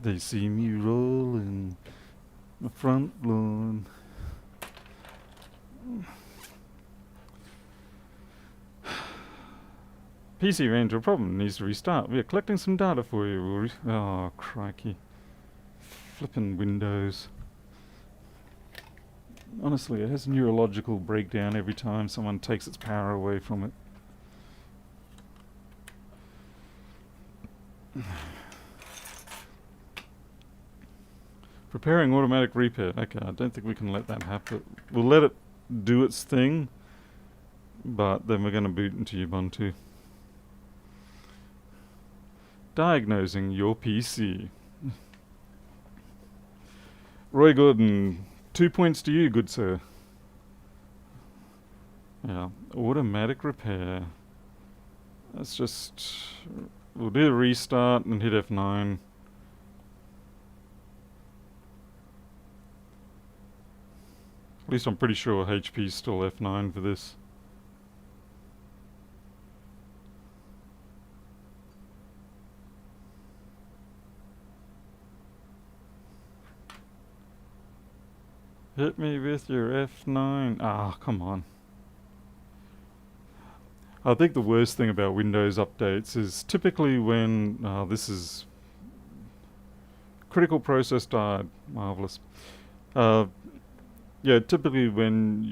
They see me rolling the front lawn. PC ran into a problem. Needs to restart. We are collecting some data for you. Oh, crikey. Flippin' Windows. Honestly, it has a neurological breakdown every time someone takes its power away from it. Preparing automatic repair. Okay, I don't think we can let that happen. We'll let it do its thing, but then we're going to boot into Ubuntu. Diagnosing your PC. Roy Gordon, 2 points to you, good sir. Yeah, automatic repair. Let's just... We'll do a restart and hit F9. At least I'm pretty sure HP's still F9 for this. Hit me with your F9. Ah, come on. I think the worst thing about Windows updates is typically when this is critical process died. Marvelous. Yeah, typically when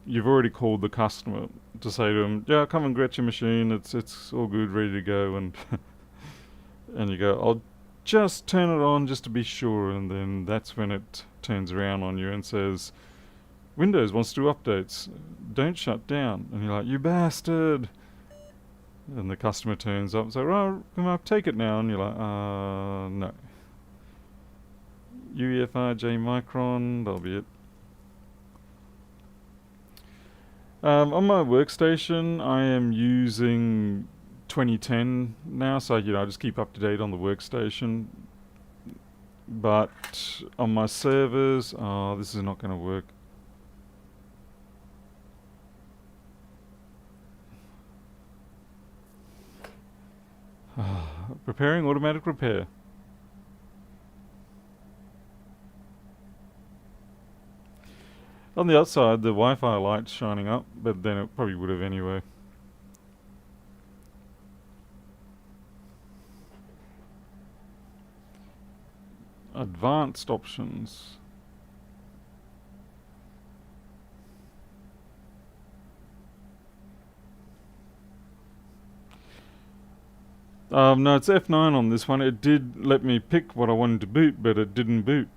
you've already called the customer to say to them, yeah, come and get your machine. It's all good, ready to go, and and you go, I'll just turn it on just to be sure, and then that's when it turns around on you and says, Windows wants to do updates, don't shut down. And you're like, you bastard. And the customer turns up and says, oh, can I take it now? And you're like, no. UEFI J Micron, that'll be it. On my workstation, I am using 2010 now, so I just keep up to date on the workstation. But on my servers, this is not going to work. Preparing automatic repair. On the outside, the Wi-Fi light's shining up, but then it probably would have anyway. Advanced options. No, it's F9 on this one. It did let me pick what I wanted to boot, but it didn't boot.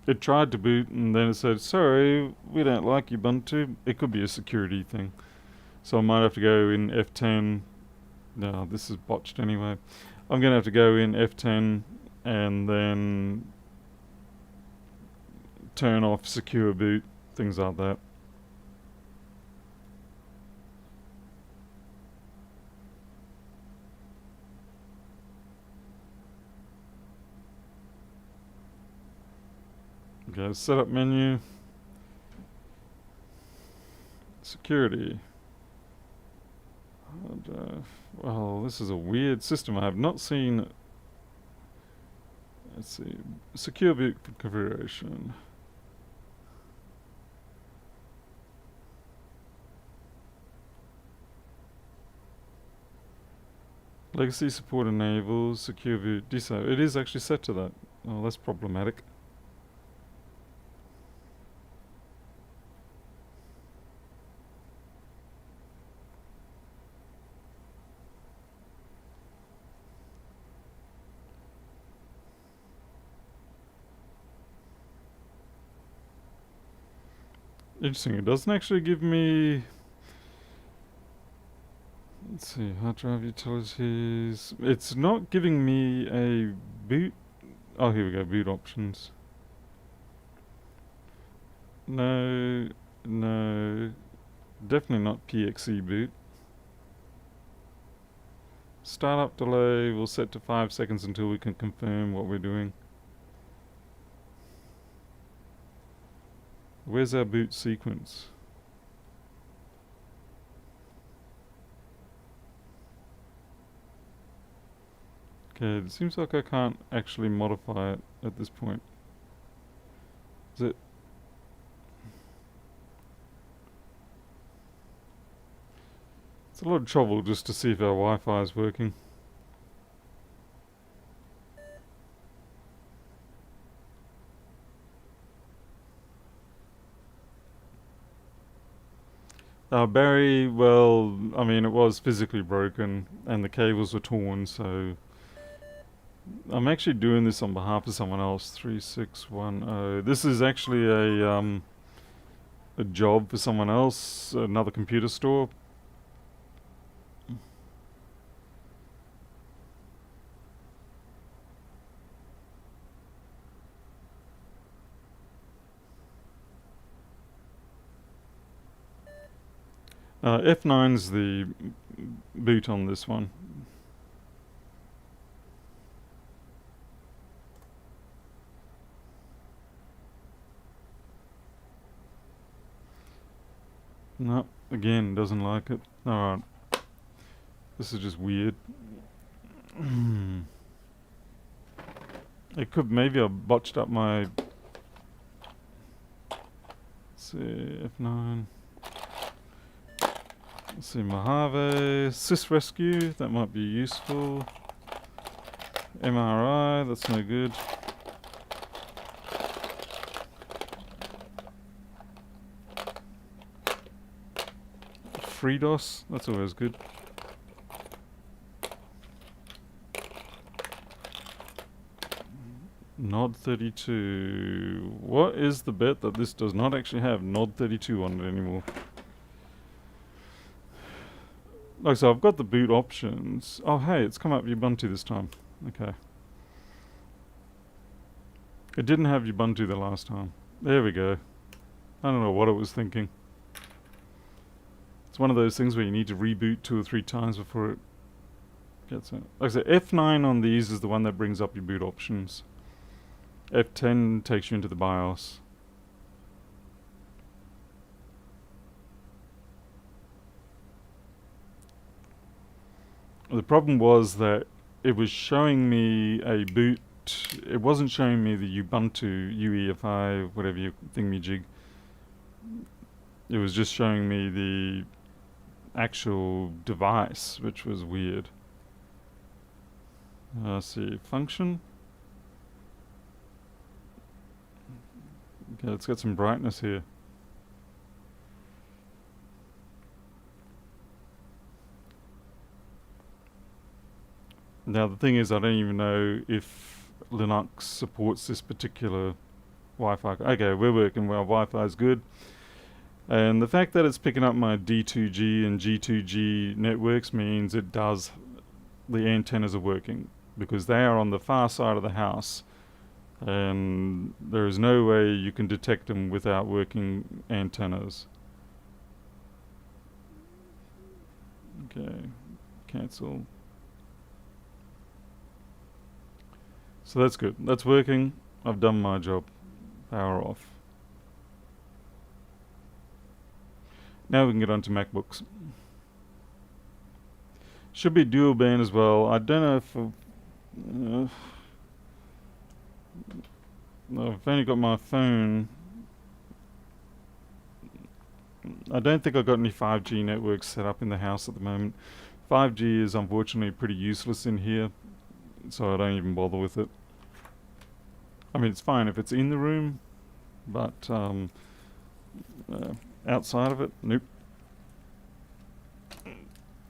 It tried to boot, and then it said, sorry, we don't like Ubuntu. It could be a security thing. So I might have to go in F10. No, this is botched anyway. I'm going to have to go in F10 and then turn off secure boot, things like that. Okay, setup menu. Security. Well, this is a weird system. I have not seen. Let's see. Secure boot configuration. Legacy support enables secure boot disable. It is actually set to that. Oh, that's problematic. Interesting. It doesn't actually give me. Let's see. Hard drive utilities. It's not giving me a boot. Oh, here we go. Boot options. No. No. Definitely not PXE boot. Startup delay will set to 5 seconds until we can confirm what we're doing. Where's our boot sequence? Okay, it seems like I can't actually modify it at this point. Is it? It's a lot of trouble just to see if our Wi-Fi is working. Barry, well, I mean, it was physically broken and the cables were torn, so I'm actually doing this on behalf of someone else. 3610. This is actually a job for someone else, another computer store. F9's the boot on this one. No, again, doesn't like it. Alright. This is just weird. It could, maybe I botched up my. Let's see, F9. Let's see, Mojave, sysrescue, that might be useful. MRI, that's no good. FreeDOS, that's always good. Nod 32. What is the bet that this does not actually have Nod 32 on it anymore? Like, so I've got the boot options. Oh, hey, it's come up Ubuntu this time. Okay. It didn't have Ubuntu the last time. There we go. I don't know what it was thinking. It's one of those things where you need to reboot 2 or 3 times before it gets it. Like I said, F9 on these is the one that brings up your boot options. F10 takes you into the BIOS. The problem was that it was showing me a boot. It wasn't showing me the Ubuntu UEFI, whatever you thingamajig. It was just showing me the actual device, which was weird. Let's see, function. Okay, let's get some brightness here. Now the thing is, I don't even know if Linux supports this particular Wi-Fi. Okay, we're working well, Wi-Fi is good. And the fact that it's picking up my D2G and G2G networks means it does, the antennas are working, because they are on the far side of the house. And there is no way you can detect them without working antennas. Okay, cancel. So that's good. That's working. I've done my job. Power off. Now we can get onto MacBooks. Should be dual band as well. I don't know if I've only got my phone. I don't think I've got any 5G networks set up in the house at the moment. 5G is unfortunately pretty useless in here, so I don't even bother with it. I mean, it's fine if it's in the room, but outside of it, nope.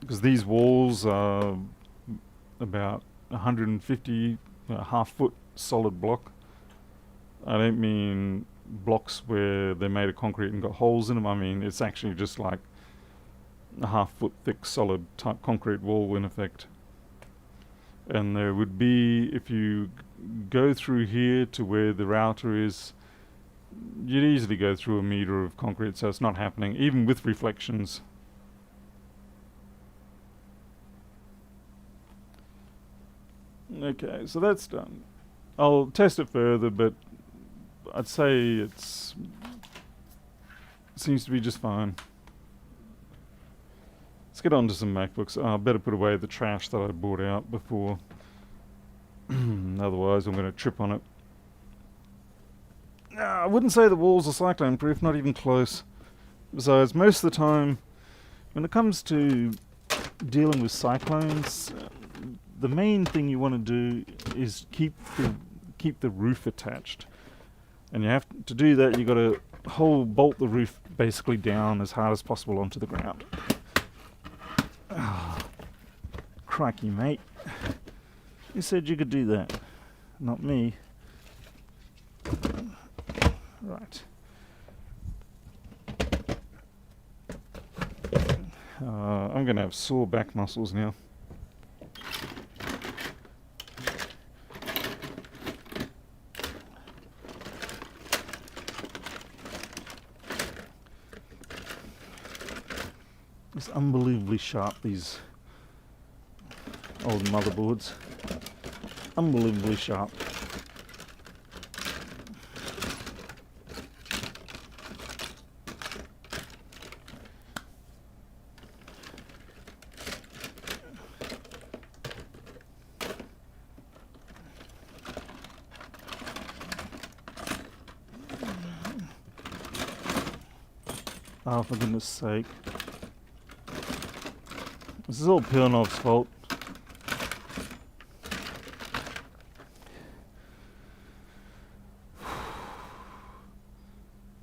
Because these walls are about 150, half foot solid block. I don't mean blocks where they're made of concrete and got holes in them. I mean, it's actually just like a half foot thick solid type concrete wall in effect. And there would be, if you go through here to where the router is, you'd easily go through a meter of concrete, so it's not happening, even with reflections. Okay, so that's done. I'll test it further, but I'd say it seems to be just fine. Let's get on to some MacBooks. I better put away the trash that I brought out before. Otherwise I'm going to trip on it. I wouldn't say the walls are cyclone proof, not even close. Besides, most of the time, when it comes to dealing with cyclones, the main thing you want to do is keep the roof attached. And you have to do that, you've got to bolt the roof basically down as hard as possible onto the ground. Oh, crikey, mate. You said you could do that. Not me. Right. I'm going to have sore back muscles now. It's unbelievably sharp, these old motherboards. Unbelievably sharp. Oh, for goodness sake. This is all Pilnov's fault.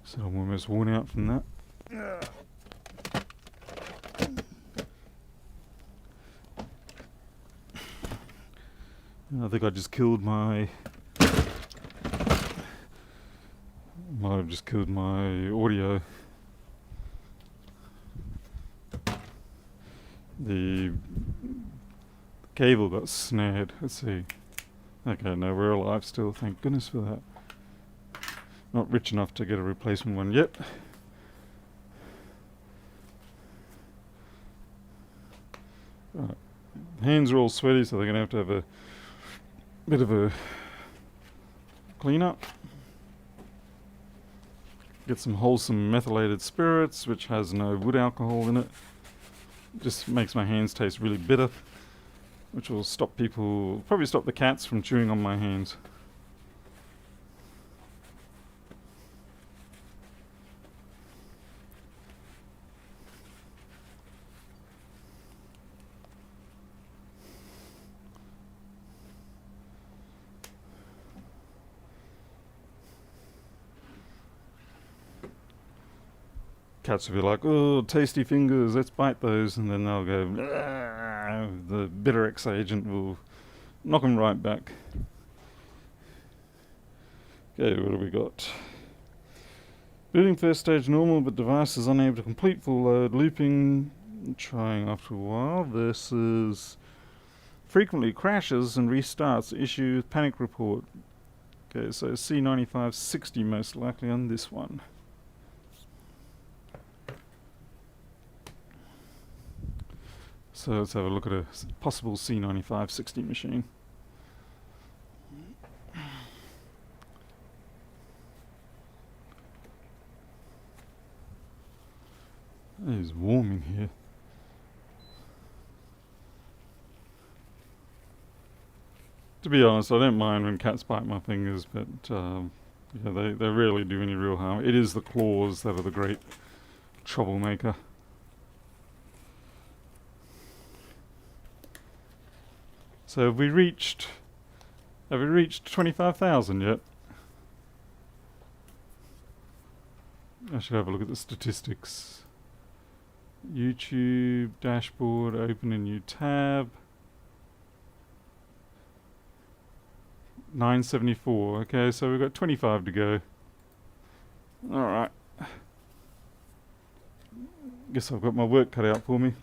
So I'm almost worn out from that. I think I just killed my... might have just killed my audio. The cable got snared. Let's see. Okay, no, we're alive still. Thank goodness for that. Not rich enough to get a replacement one yet. Right. Hands are all sweaty, so they're going to have a bit of a clean up. Get some wholesome methylated spirits, which has no wood alcohol in it. Just makes my hands taste really bitter, which will probably stop the cats from chewing on my hands. Cats will be like, oh, tasty fingers, let's bite those, and then they'll go, "Ah," the bitter X agent will knock them right back. Okay, what do we got? Booting first stage normal, but device is unable to complete full load. Looping, trying after a while, versus frequently crashes and restarts. Issue panic report. Okay, so C9560 most likely on this one. So let's have a look at a possible C9560 machine. It is warm in here. To be honest, I don't mind when cats bite my fingers, but yeah, they rarely do any real harm. It is the claws that are the great troublemaker. So have we reached 25,000 yet? I should have a look at the statistics. YouTube dashboard, open a new tab. 974. Okay, so we've got 25 to go. Alright. Guess I've got my work cut out for me.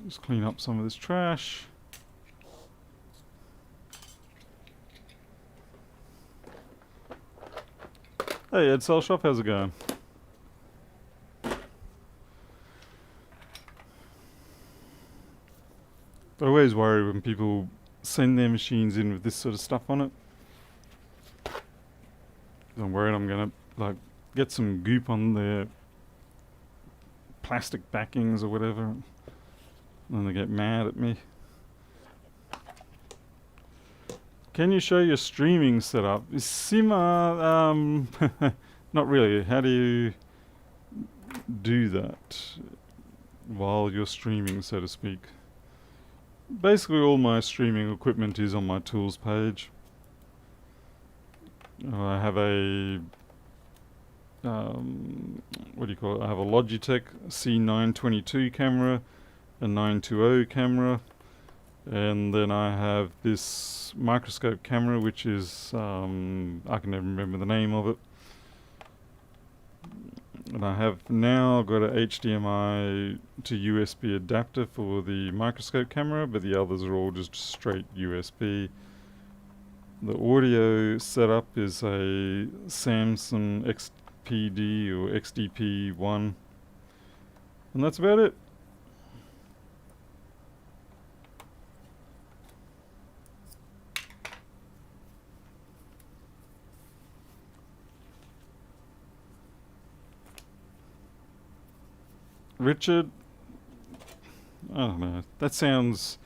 Just clean up some of this trash. Hey Ed Cell Shop, how's it going? I always worry when people send their machines in with this sort of stuff on it. I'm worried I'm gonna like get some goop on their plastic backings or whatever, and then they get mad at me. Can you show your streaming setup? Sima, not really. How do you do that while you're streaming, so to speak? Basically all my streaming equipment is on my tools page. I have a what do you call it? I have a Logitech C922 camera, a 920 camera, and then I have this microscope camera which is I can never remember the name of it. And I have now got a HDMI to USB adapter for the microscope camera, but the others are all just straight USB. The audio setup is a Samsung XPD or XDP1, and that's about it. Richard, I don't know. It sounds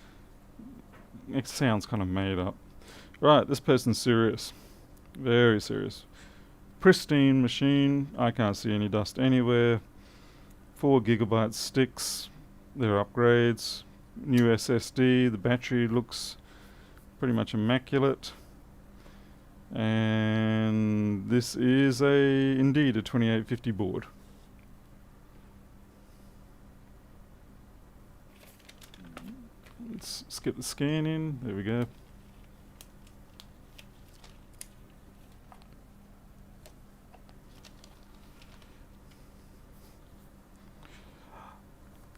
kind of made up. Right, this person's serious. Very serious. Pristine machine. I can't see any dust anywhere. 4 gigabyte sticks. They're upgrades. New SSD. The battery looks pretty much immaculate. And this is indeed a 2850 board. Let's skip the scan in. There we go.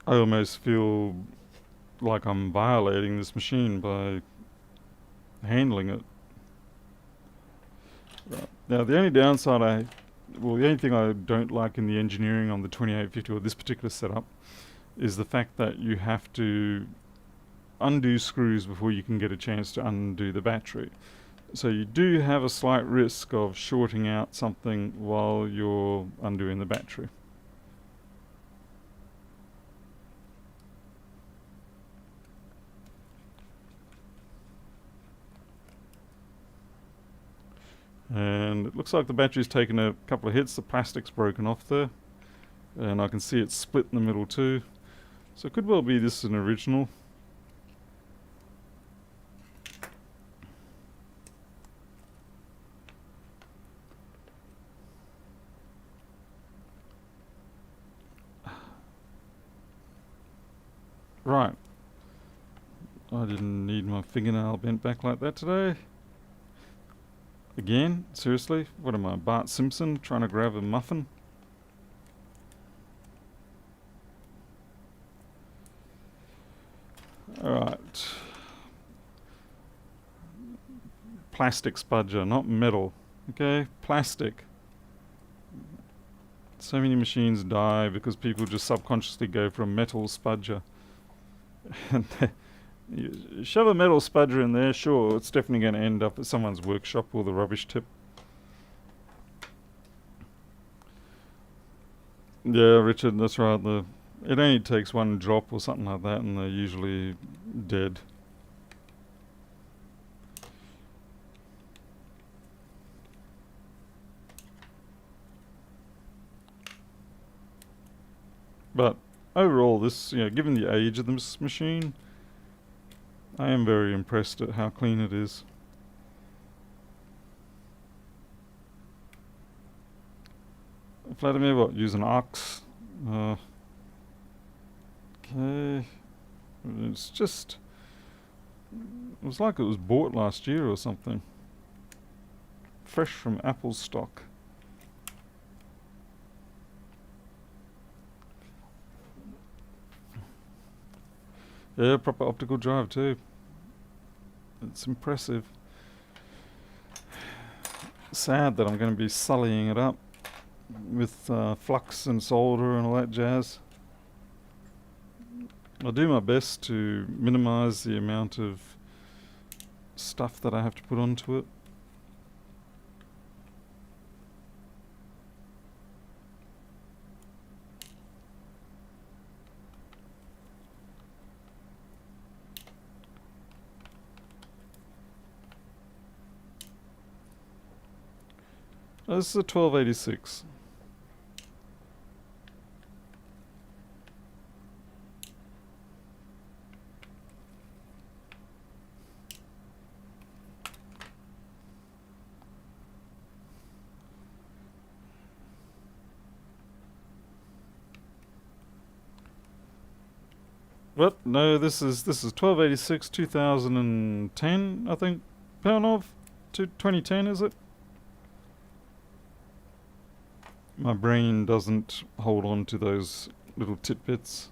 I almost feel like I'm violating this machine by handling it. Right. Now the only downside the only thing I don't like in the engineering on the 2850 or this particular setup is the fact that you have to undo screws before you can get a chance to undo the battery. So you do have a slight risk of shorting out something while you're undoing the battery. And it looks like the battery's taken a couple of hits. The plastic's broken off there, and I can see it's split in the middle too. So it could well be this is an original. Right. I didn't need my fingernail bent back like that today. Again? Seriously? What am I, Bart Simpson trying to grab a muffin? Alright. Plastic spudger, not metal. Okay? Plastic. So many machines die because people just subconsciously go for a metal spudger. And you shove a metal spudger in there, sure, it's definitely going to end up at someone's workshop or the rubbish tip. Yeah, Richard, that's right. It only takes one drop or something like that and they're usually dead. overall, this, given the age of this machine, I am very impressed at how clean it is. Vladimir, what? Use an ox. Okay. It's just... It was like it was bought last year or something. Fresh from Apple stock. Yeah, proper optical drive too. It's impressive. Sad that I'm going to be sullying it up with flux and solder and all that jazz. I'll do my best to minimize the amount of stuff that I have to put onto it. This is a 1286. What? No, this is 1286 2010, I think. Pound to 2010, is it? My brain doesn't hold on to those little tidbits.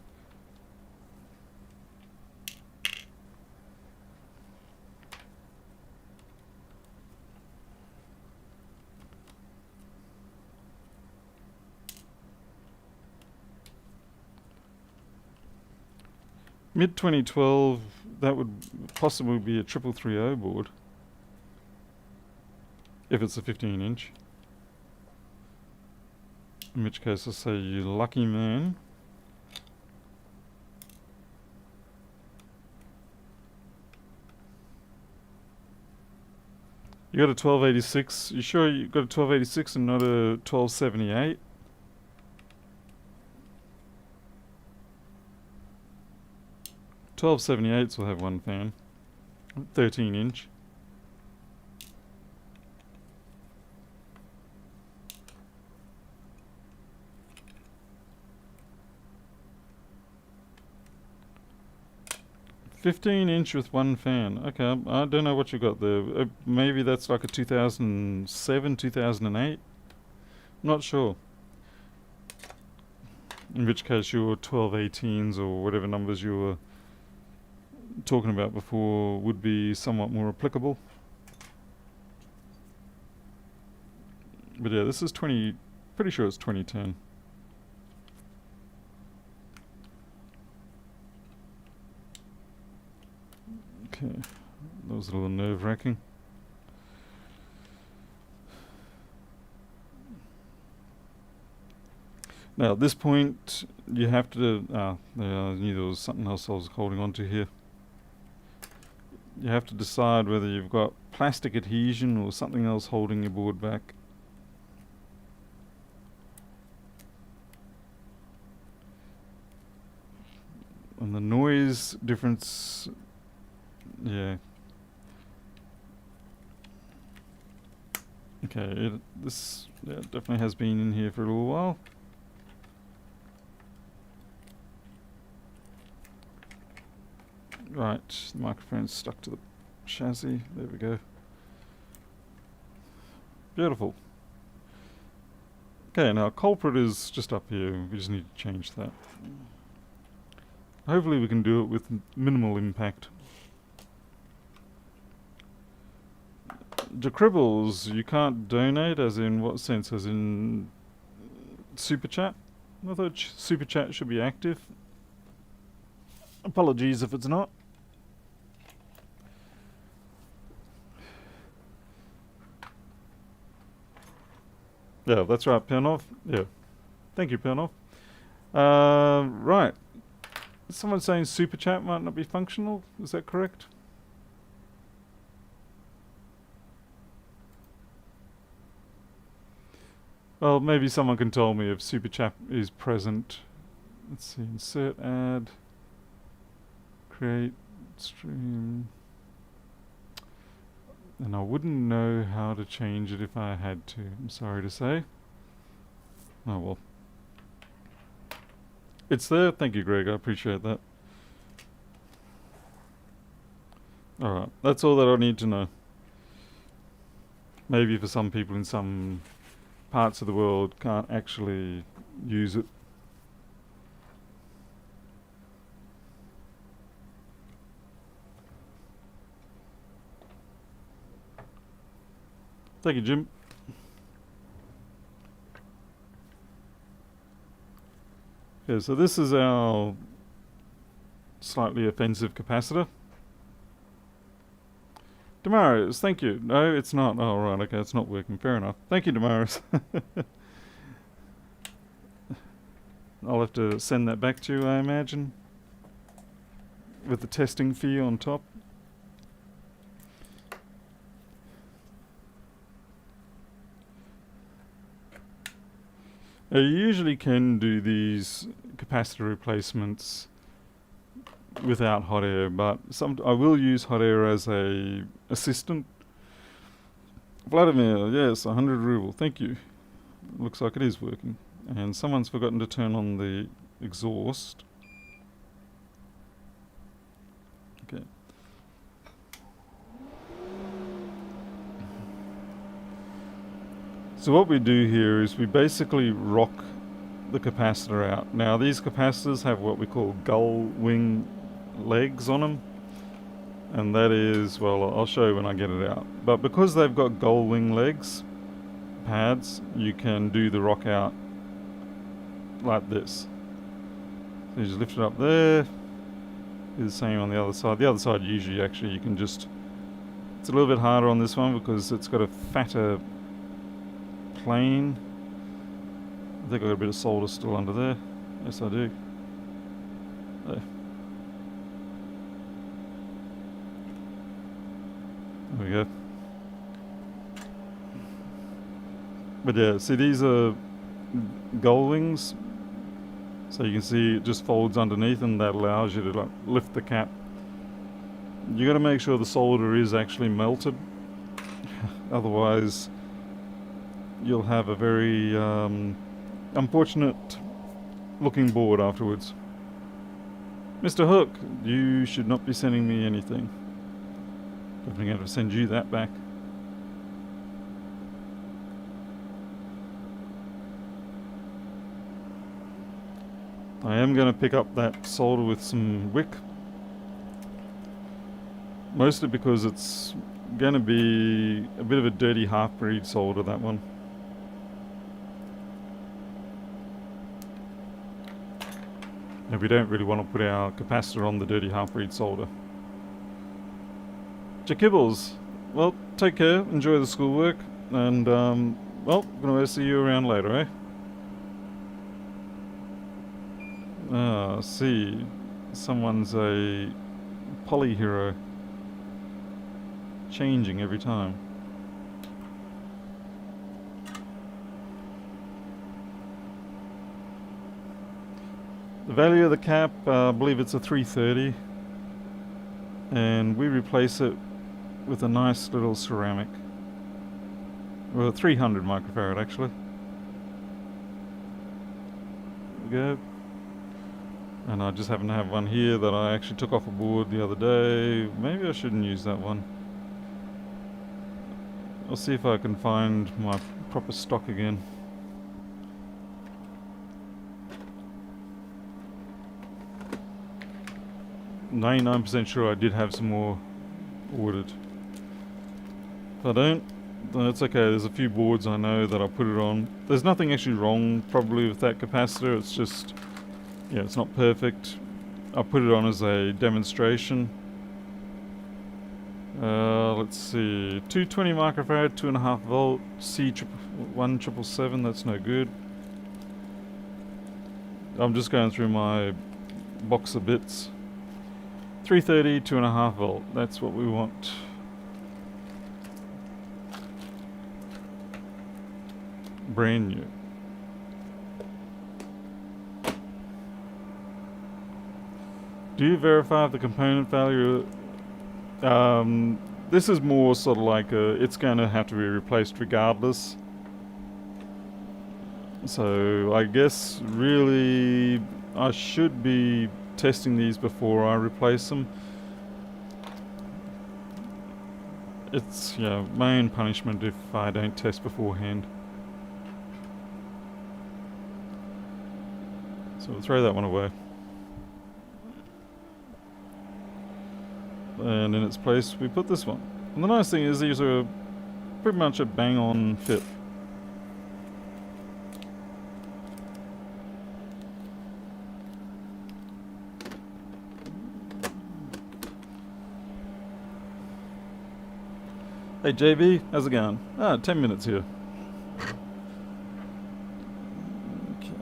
Mid 2012, that would possibly be a 3330 board. If it's a 15-inch. In which case I say, you lucky man. You got a 1286. You sure you got a 1286 and not a 1278? $12.78s will have one fan, 13-inch. $15-inch with one fan. Okay, I don't know what you got there. Maybe that's like a 2007, 2008. Not sure. In which case your 1218s or whatever numbers you were talking about before would be somewhat more applicable. But yeah, this is pretty sure it's 2010. Okay, that was a little nerve-wracking. Now at this point, you have to, I knew there was something else I was holding on to here. You have to decide whether you've got plastic adhesion or something else holding your board back. And the noise difference, yeah. Okay, this definitely has been in here for a little while. Right, the microphone's stuck to the chassis. There we go. Beautiful. Okay, now culprit is just up here. We just need to change that. Hopefully we can do it with minimal impact. Decribbles, you can't donate, as in what sense? As in Super Chat? I thought Super Chat should be active. Apologies if it's not. Yeah, that's right, Pernov. Yeah. Thank you, Pernov. Right. Someone saying Super Chat might not be functional. Is that correct? Well, maybe someone can tell me if Super Chat is present let's see, insert, add, create, stream. And I wouldn't know how to change it if I had to, I'm sorry to say. Oh well. It's there, thank you Greg, I appreciate that. Alright, that's all that I need to know. Maybe for some people in some parts of the world can't actually use it. Thank you, Jim. Okay, so this is our slightly offensive capacitor. Damaris, thank you. No, it's not. Oh, right, okay, it's not working. Fair enough. Thank you, Damaris. I'll have to send that back to you, I imagine, with the testing fee on top. You usually can do these capacitor replacements without hot air, but I will use hot air as a assistant. Vladimir, yes, 100 ruble, thank you. Looks like it is working. And someone's forgotten to turn on the exhaust. Okay. So what we do here is we basically rock the capacitor out. Now these capacitors have what we call gull wing legs on them, and that is, well, I'll show you when I get it out. But because they've got gull wing legs, pads, you can do the rock out like this. So you just lift it up there. Do the same on the other side. The other side usually actually you can just, it's a little bit harder on this one because it's got a fatter plane. I think I've got a bit of solder still under there. Yes, I do. There. There we go. But yeah, see, these are gull wings. So you can see it just folds underneath, and that allows you to like lift the cap. You got to make sure the solder is actually melted. Otherwise, you'll have a very unfortunate looking board afterwards. Mr. Hook, you should not be sending me anything. Definitely going to send you that back. I am going to pick up that solder with some wick. Mostly because it's going to be a bit of a dirty half-breed solder, that one. And we don't really want to put our capacitor on the dirty half-breed solder. Jakibbles, well, take care, enjoy the schoolwork, and, well, gonna see you around later, eh? See, someone's a poly hero. Changing every time. The value of the cap, I believe it's a 330, and we replace it with a nice little ceramic. Well, 300 microfarad actually. There we go. And I just happen to have one here that I actually took off a board the other day. Maybe I shouldn't use that one. I'll see if I can find my proper stock again. I'm 99% sure I did have some more ordered. If I don't, then it's okay. There's a few boards I know that I put it on. There's nothing actually wrong probably with that capacitor. It's just, yeah, it's not perfect. I put it on as a demonstration. Let's see, 220 microfarad, 2.5 volt, C1777, that's no good. I'm just going through my box of bits. 330, 2.5 volt, that's what we want. Brand new. Do you verify if the component failure? This is more sort of like it's going to have to be replaced regardless. So I guess really I should be testing these before I replace them. It's, my own punishment if I don't test beforehand. So we'll throw that one away. And in its place we put this one. And the nice thing is these are pretty much a bang on fit. Hey JB, how's it going? 10 minutes here. Okay.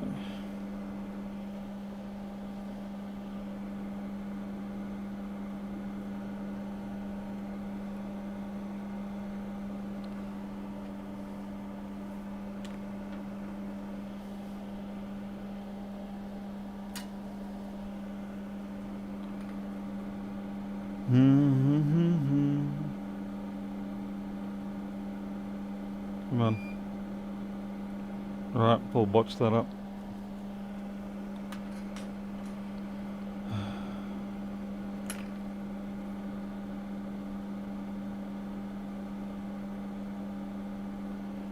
Come on. Alright, Paul botched that up.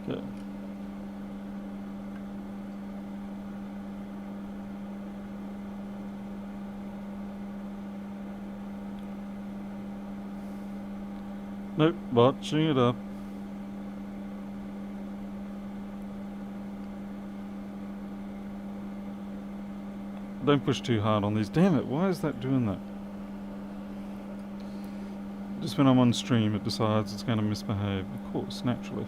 Okay. Nope, botching it up. Don't push too hard on these. Damn it, why is that doing that? Just when I'm on stream it decides it's going to misbehave. Of course, naturally.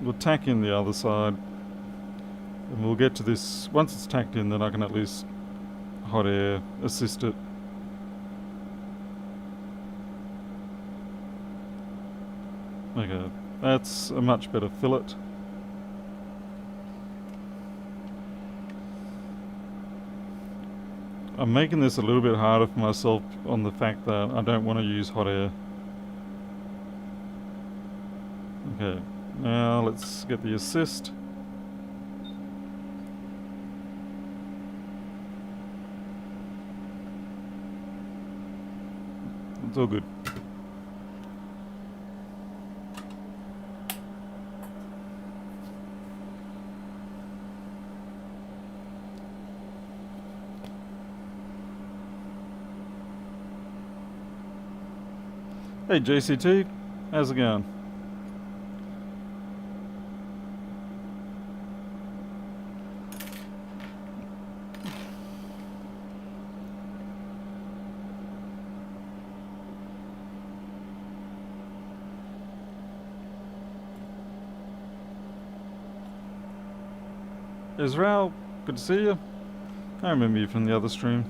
We'll tack in the other side. And we'll get to this. Once it's tacked in, then I can at least hot air assist it. Okay, that's a much better fillet. I'm making this a little bit harder for myself on the fact that I don't want to use hot air. Okay, now let's get the assist. It's all good. Hey JCT, how's it going? Israel, good to see you. I remember you from the other stream.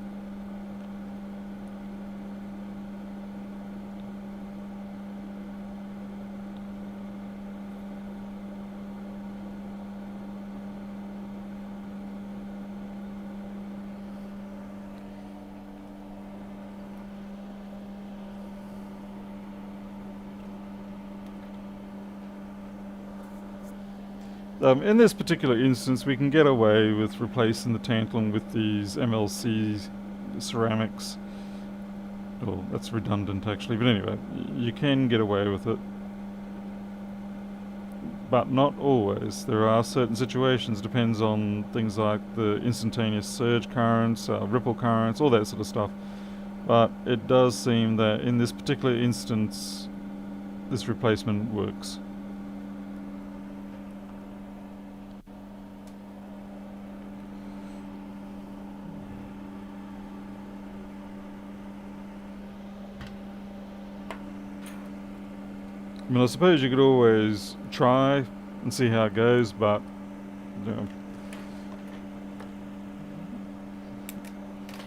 In this particular instance, we can get away with replacing the tantalum with these MLC ceramics. Well, that's redundant actually, but anyway, you can get away with it. But not always. There are certain situations, depends on things like the instantaneous surge currents, ripple currents, all that sort of stuff. But it does seem that in this particular instance, this replacement works. I mean, I suppose you could always try and see how it goes, but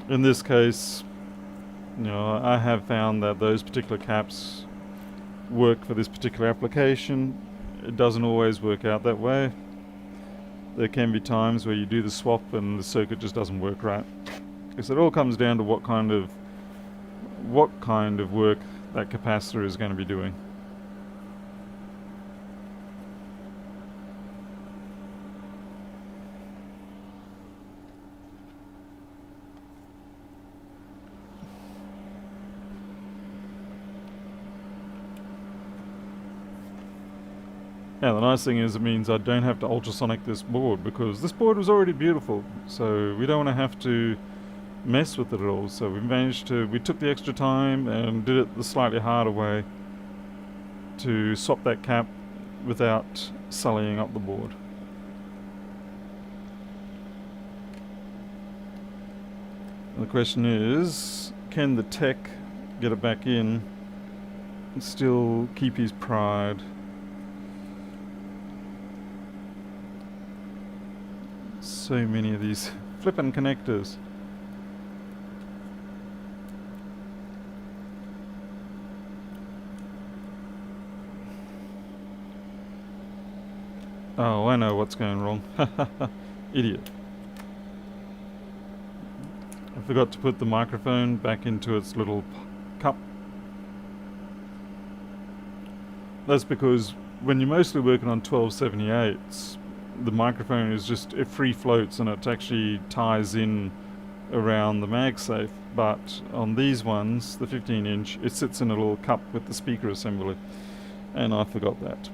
in this case, I have found that those particular caps work for this particular application. It doesn't always work out that way. there can be times where you do the swap and the circuit just doesn't work right. Because it all comes down to what kind of work that capacitor is going to be doing. Now the nice thing is it means I don't have to ultrasonic this board, because this board was already beautiful, so we don't want to have to mess with it at all. So we took the extra time and did it the slightly harder way to swap that cap without sullying up the board. And the question is, can the tech get it back in and still keep his pride? So many of these flippin' connectors. Oh, I know what's going wrong. Idiot. I forgot to put the microphone back into its little cup. That's because when you're mostly working on 1278s, the microphone is just, it free floats and it actually ties in around the MagSafe. But on these ones, the 15-inch, it sits in a little cup with the speaker assembly, and I forgot that.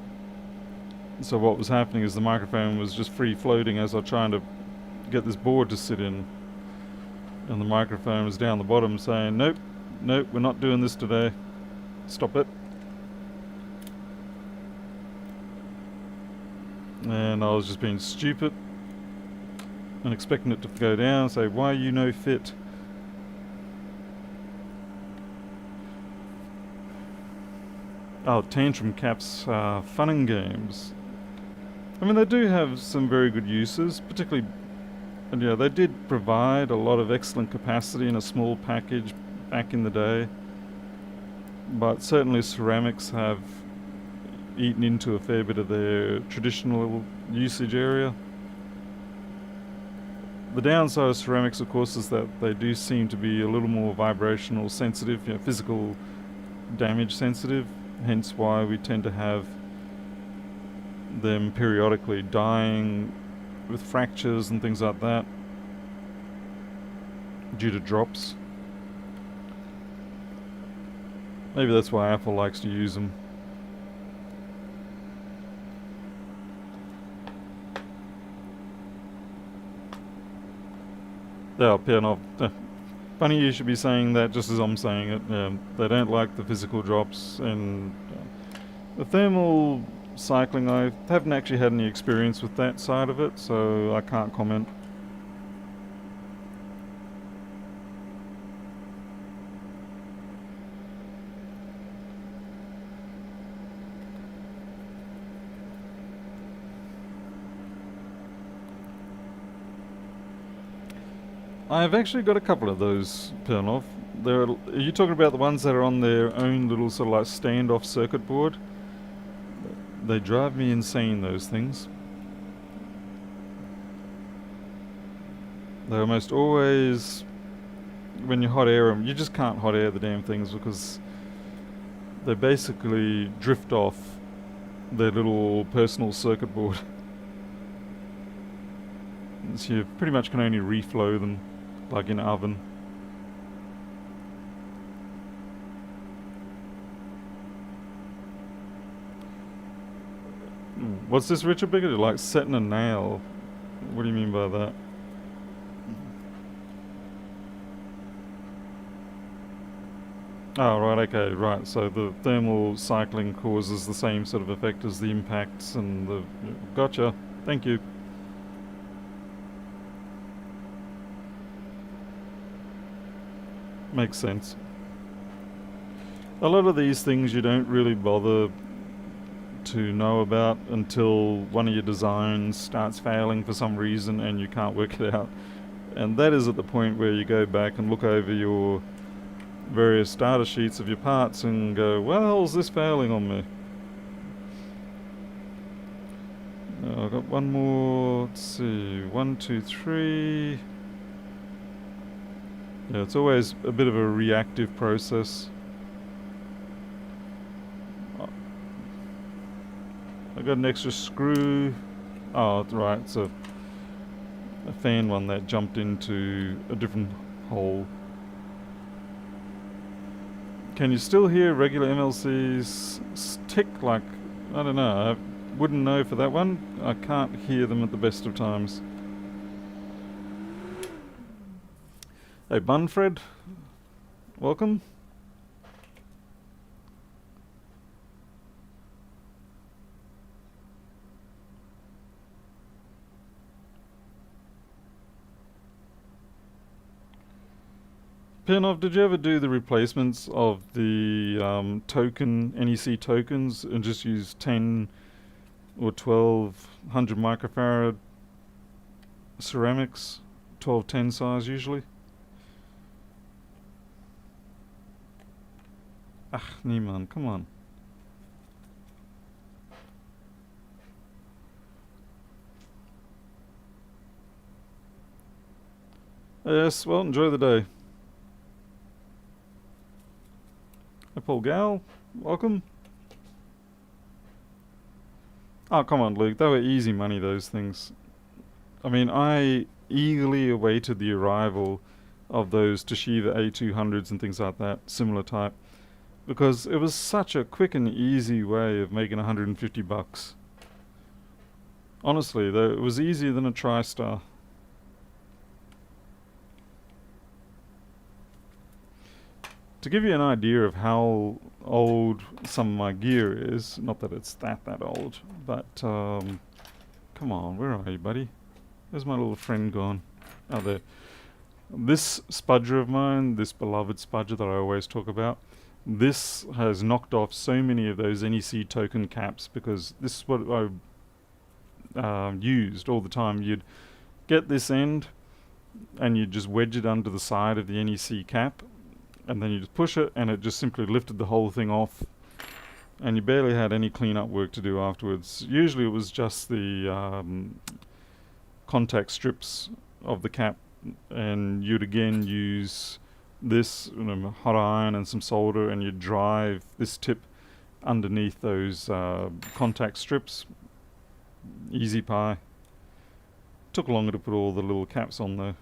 So what was happening is the microphone was just free floating as I was trying to get this board to sit in, and the microphone was down the bottom saying, nope, we're not doing this today, stop it. And I was just being stupid and expecting it to go down and say, why are you no fit? Oh, tantrum caps are fun and games. I mean, they do have some very good uses, particularly, and yeah, they did provide a lot of excellent capacity in a small package back in the day. But certainly ceramics have eaten into a fair bit of their traditional usage area. The downside of ceramics, of course, is that they do seem to be a little more vibrational sensitive, physical damage sensitive, hence why we tend to have them periodically dying with fractures and things like that due to drops. Maybe that's why Apple likes to use them. Oh, yeah, no, funny you should be saying that just as I'm saying it. They don't like the physical drops, and the thermal cycling, I haven't actually had any experience with that side of it, so I can't comment. I've actually got a couple of those Pernov. Are you talking about the ones that are on their own little sort of like standoff circuit board? They drive me insane, those things. They almost always, when you hot air them, you just can't hot air the damn things because they basically drift off their little personal circuit board. So you pretty much can only reflow them like in an oven. What's this, Richard Bigot? Like setting a nail. What do you mean by that? Oh, right, okay, right. So the thermal cycling causes the same sort of effect as the impacts and the... Gotcha. Thank you. Makes sense. A lot of these things you don't really bother to know about until one of your designs starts failing for some reason and you can't work it out. And that is at the point where you go back and look over your various data sheets of your parts and go, well, how's this failing on me? I've got one more. Let's see. 1, 2, 3. Yeah, it's always a bit of a reactive process. I got an extra screw. Oh, right. It's a fan one that jumped into a different hole. Can you still hear regular MLCs tick like, I don't know, I wouldn't know for that one. I can't hear them at the best of times. Hey Bunfred, welcome. Pinov, did you ever do the replacements of the NEC tokens and just use 10 or 1200 microfarad ceramics, 1210 size usually? Ach, niemand, come on. Yes, well, enjoy the day. Hey, Paul Gal, welcome. Oh, come on, Luke. They were easy money, those things. I mean, I eagerly awaited the arrival of those Toshiba A200s and things like that, similar type, because it was such a quick and easy way of making 150 bucks. Honestly, though, it was easier than a TriStar. To give you an idea of how old some of my gear is, not that it's that old, but come on, where are you, buddy? Where's my little friend gone? Oh, there. This spudger of mine, this beloved spudger that I always talk about, this has knocked off so many of those NEC token caps because this is what I used all the time. You'd get this end and you'd just wedge it under the side of the NEC cap, and then you just push it and it just simply lifted the whole thing off, and you barely had any cleanup work to do afterwards. Usually it was just the contact strips of the cap, and you'd again use this hot iron and some solder, and you'd drive this tip underneath those contact strips. Easy pie. Took longer to put all the little caps on though.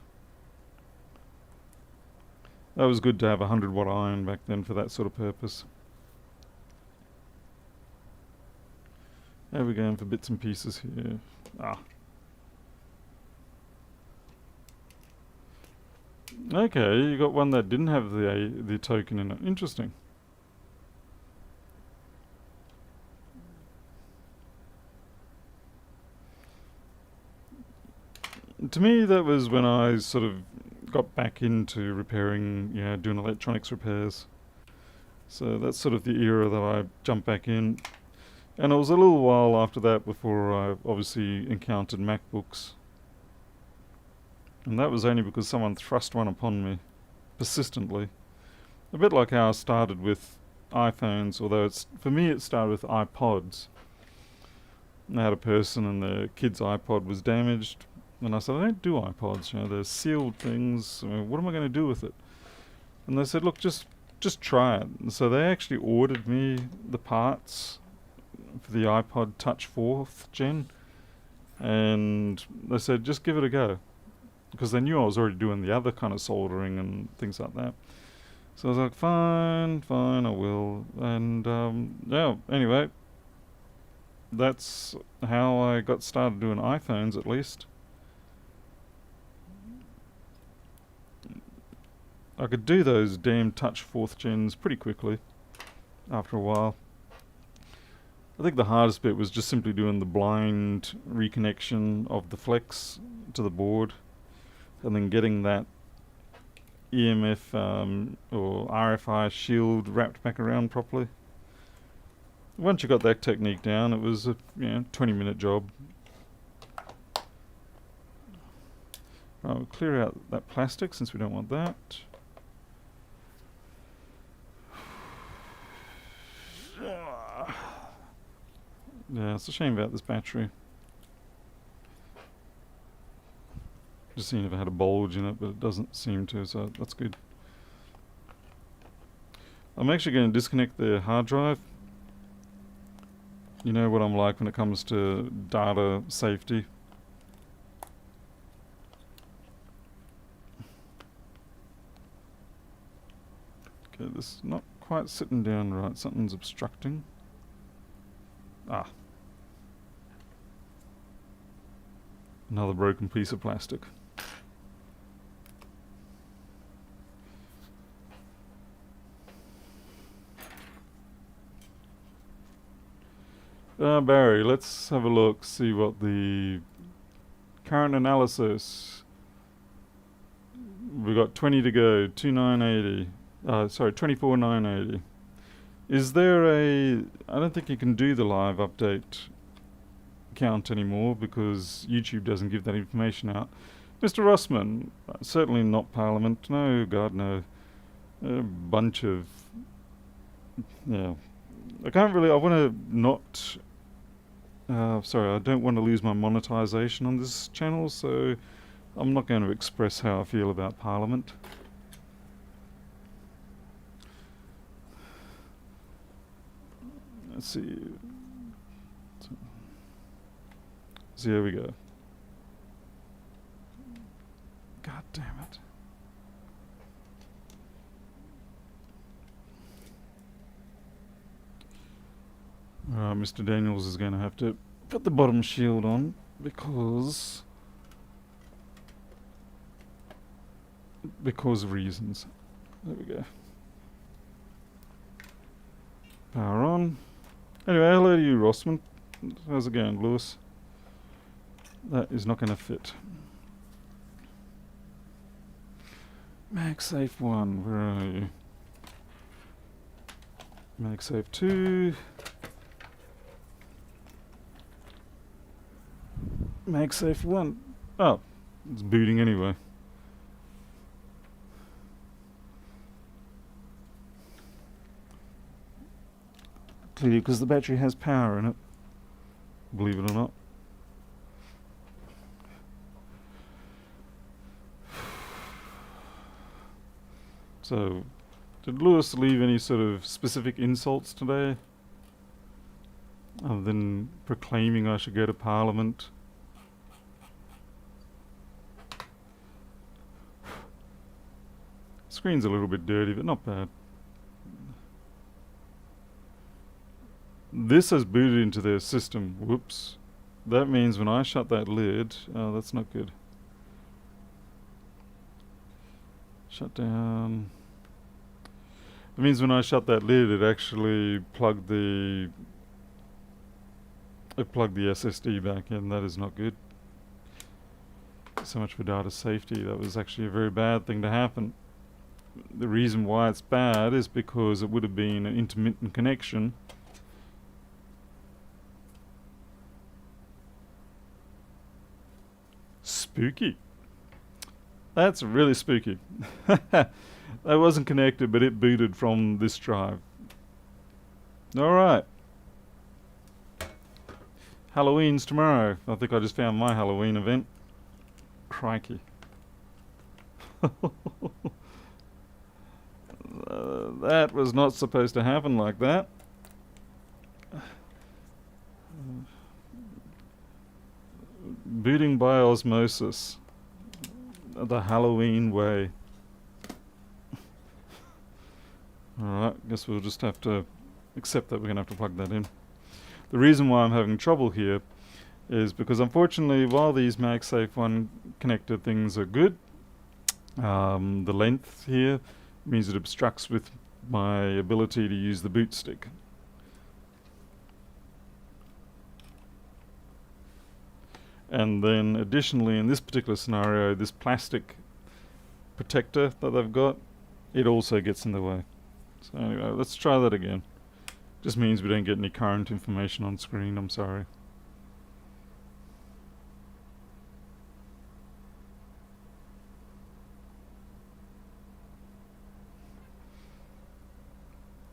That was good to have 100 watt iron back then for that sort of purpose. How are we going for bits and pieces here? Okay, you got one that didn't have the token in it. Interesting. To me, that was when I sort of got back into repairing, doing electronics repairs. So that's sort of the era that I jumped back in. And it was a little while after that before I obviously encountered MacBooks. And that was only because someone thrust one upon me persistently. A bit like how I started with iPhones, although for me it started with iPods. I had a person and their kid's iPod was damaged. And I said, I don't do iPods, they're sealed things. What am I going to do with it? And they said, look, just try it. And so they actually ordered me the parts for the iPod Touch 4th Gen. And they said, just give it a go. Because they knew I was already doing the other kind of soldering and things like that. So I was like, fine, I will. And anyway, that's how I got started doing iPhones, at least. I could do those damn Touch 4th Gens pretty quickly after a while. I think the hardest bit was just simply doing the blind reconnection of the flex to the board, and then getting that EMF or RFI shield wrapped back around properly. Once you got that technique down, it was a 20-minute job. Right, we'll clear out that plastic since we don't want that. Yeah, it's a shame about this battery. Just seeing if it had a bulge in it, but it doesn't seem to, so that's good. I'm actually going to disconnect the hard drive. You know what I'm like when it comes to data safety. Okay, this is not quite sitting down right. Something's obstructing. Ah. Another broken piece of plastic. Barry, let's have a look, see what the current analysis. We've got 20 to go, 2980. Sorry, 24980. Is there a... I don't think you can do the live update count anymore because YouTube doesn't give that information out. Mr. Rossman, certainly not Parliament. No, God, no. A bunch of... Yeah. I can't really... I want to not... sorry, I don't want to lose my monetization on this channel, so I'm not going to express how I feel about Parliament. Let's see. So here we go. God damn it. Mr. Daniels is going to have to put the bottom shield on because of reasons. There we go. Power on. Anyway, hello to you, Rossman. How's it going, Lewis? That is not going to fit. MagSafe 1, where are you? MagSafe 2. MagSafe 1. Oh, it's booting anyway. Clearly because the battery has power in it, believe it or not. So, did Lewis leave any sort of specific insults today? Other than proclaiming I should go to Parliament? Screen's a little bit dirty, but not bad. This has booted into their system. Whoops. That means when I shut that lid... Oh, that's not good. Shut down. That means when I shut that lid, it actually plugged the... It plugged the SSD back in. That is not good. So much for data safety. That was actually a very bad thing to happen. The reason why it's bad is because it would have been an intermittent connection. Spooky. That's really spooky. That wasn't connected, but it booted from this drive. Alright. Halloween's tomorrow. I think I just found my Halloween event. Crikey. That was not supposed to happen like that. Booting by osmosis. The Halloween way. Alright, guess we'll just have to accept that we're going to have to plug that in. The reason why I'm having trouble here is because unfortunately while these MagSafe 1 connector things are good, the length here means it obstructs with my ability to use the boot stick. And then additionally in this particular scenario, this plastic protector that they've got, it also gets in the way. So anyway, let's try that again. Just means we don't get any current information on screen, I'm sorry.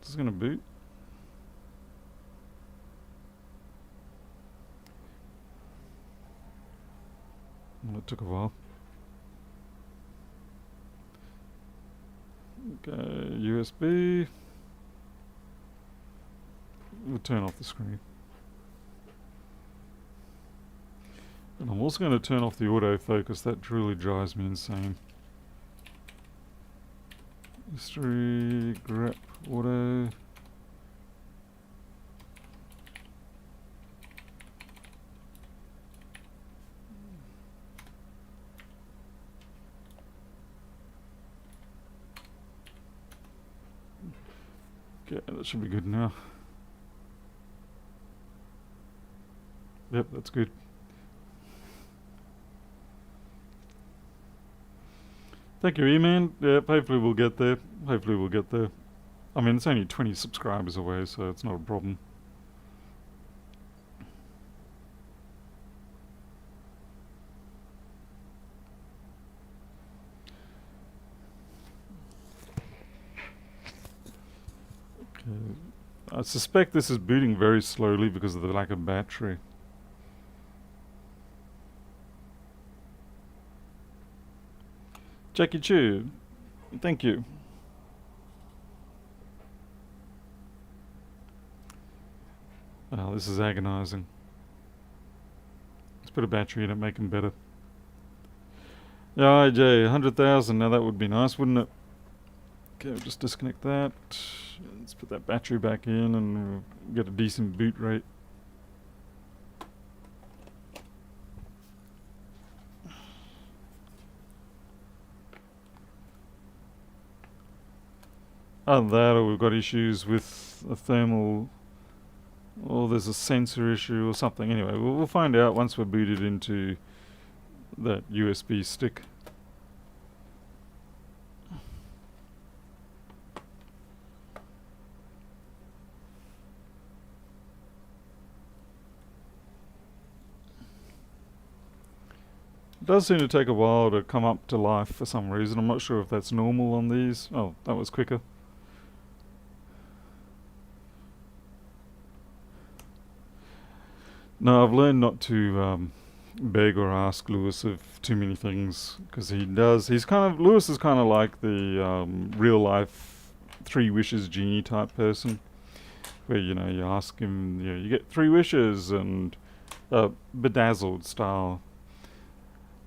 This is gonna boot. Well, it took a while. Okay, USB. We'll turn off the screen. And I'm also going to turn off the autofocus. That truly drives me insane. History, grep, auto. Okay, that should be good now. Yep, that's good. Thank you, E-Man. Yep, hopefully we'll get there. Hopefully we'll get there. I mean, it's only 20 subscribers away, so it's not a problem. Okay. I suspect this is booting very slowly because of the lack of battery. Jackie Chu, thank you. Oh, this is agonizing. Let's put a battery in it, make them better. Yeah, IJ, 100,000. Now that would be nice, wouldn't it? Okay, we'll just disconnect that. Let's put that battery back in and get a decent boot rate. Other than that, or we've got issues with a thermal, or there's a sensor issue or something. Anyway, we'll find out once we're booted into that USB stick. It does seem to take a while to come up to life for some reason. I'm not sure if that's normal on these. Oh, that was quicker. No, I've learned not to beg or ask Lewis of too many things, because Lewis is kind of like the real life Three Wishes genie type person, where you ask him, you get 3 wishes, and bedazzled style.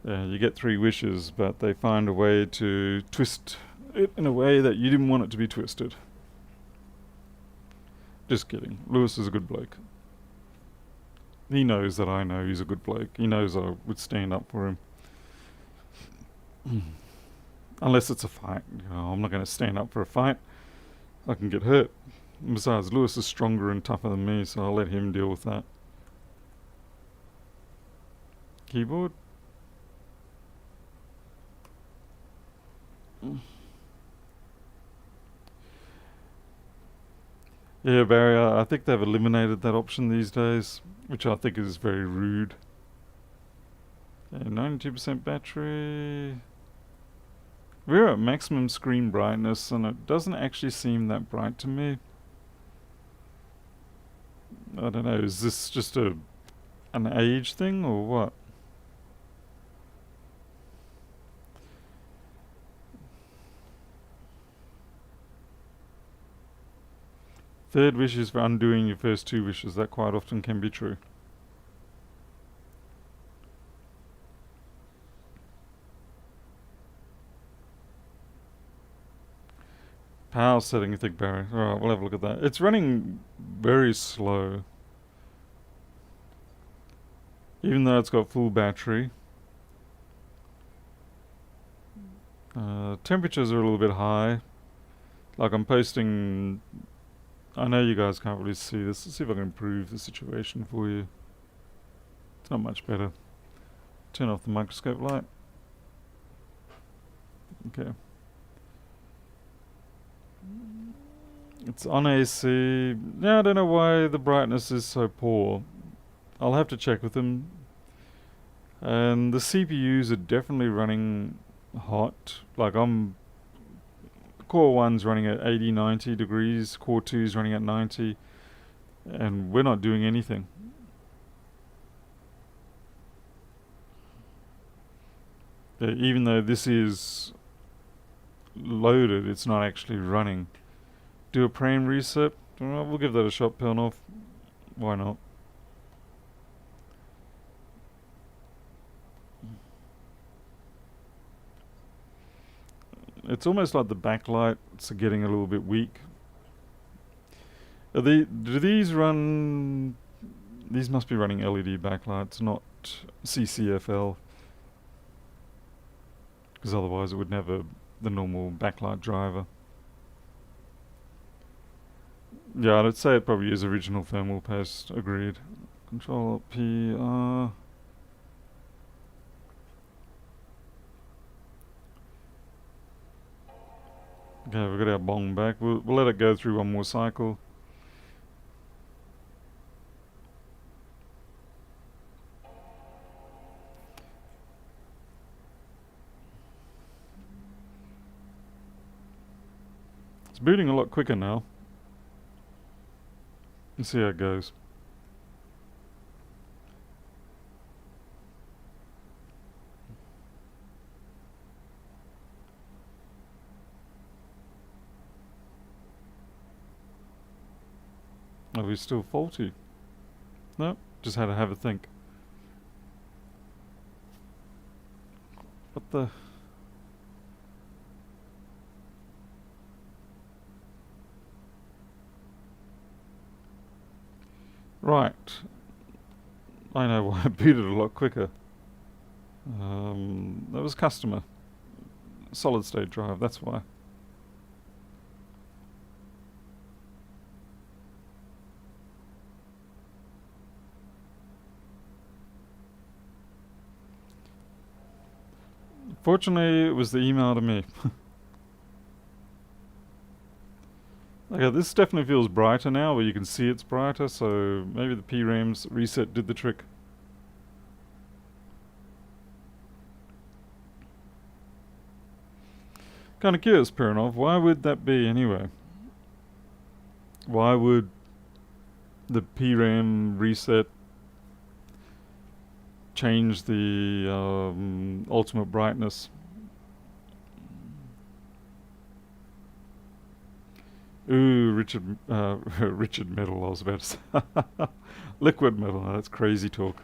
You get 3 wishes, but they find a way to twist it in a way that you didn't want it to be twisted. Just kidding. Lewis is a good bloke. He knows that I know he's a good bloke. He knows I would stand up for him. Unless it's a fight. I'm not going to stand up for a fight. I can get hurt. Besides, Lewis is stronger and tougher than me, so I'll let him deal with that. Keyboard? Yeah, Barry, I think they've eliminated that option these days, which I think is very rude. Okay, 92% battery. We're at maximum screen brightness, and it doesn't actually seem that bright to me. I don't know, is this just an age thing, or what? Third wish is for undoing your first 2 wishes. That quite often can be true. Power setting, you think, Barry? Alright, we'll have a look at that. It's running very slow. Even though it's got full battery. Temperatures are a little bit high. Like I'm posting... I know you guys can't really see this. Let's see if I can improve the situation for you. It's not much better. Turn off the microscope light. Okay. It's on AC. Yeah, I don't know why the brightness is so poor. I'll have to check with them. And the CPUs are definitely running hot. Like Core 1's running at 80, 90 degrees. Core 2's running at 90. And we're not doing anything. Even though this is loaded, it's not actually running. Do a frame reset? We'll give that a shot, Pelnoff. Why not? It's almost like the backlights are getting a little bit weak. Do these run... These must be running LED backlights, not CCFL. Because otherwise it would never the normal backlight driver. Yeah, I'd say it probably is original thermal paste. Agreed. Control P. Okay, we've got our bong back. We'll let it go through one more cycle. It's booting a lot quicker now. Let's see how it goes. Are we still faulty? No, just had to have a think. What the... Right. I know why I booted a lot quicker. That was customer. Solid state drive, that's why. Fortunately, it was the email to me. Okay, this definitely feels brighter now, where you can see it's brighter, so maybe the PRAM's reset did the trick. Kinda curious, Perinov, why would that be anyway? Why would the PRAM reset change the ultimate brightness? Ooh, Richard Metal, I was about to say. Liquid Metal, that's crazy talk.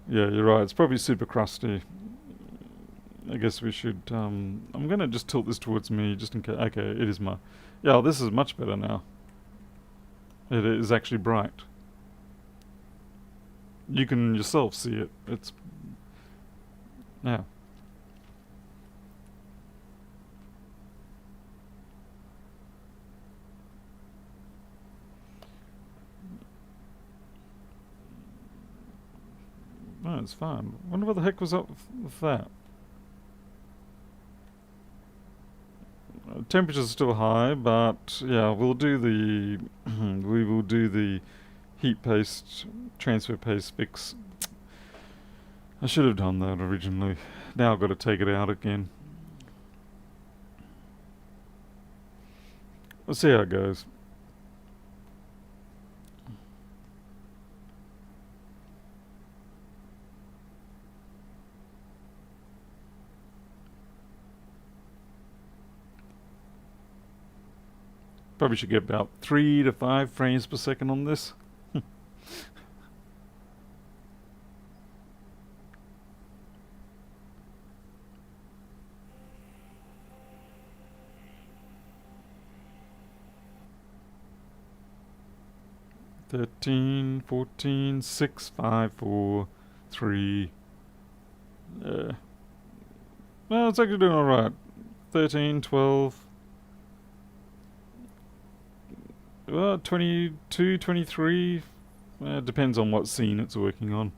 Yeah, you're right, it's probably super crusty. I guess we should, I'm gonna just tilt this towards me, just in case. Okay, it is my... Yeah, this is much better now. It is actually bright. You can yourself see it. It's... Yeah. No, it's fine. Wonder what the heck was up with that. Temperatures are still high, but yeah, we'll do the we will do the heat paste transfer paste fix. I should have done that originally. Now I've got to take it out again. Let's see how it goes. Probably should get about 3 to 5 frames per second on this. 13, 14, 6, 5, 4, 3. Well, it's actually doing alright. 13, 12. 22, 23. Depends on what scene it's working on.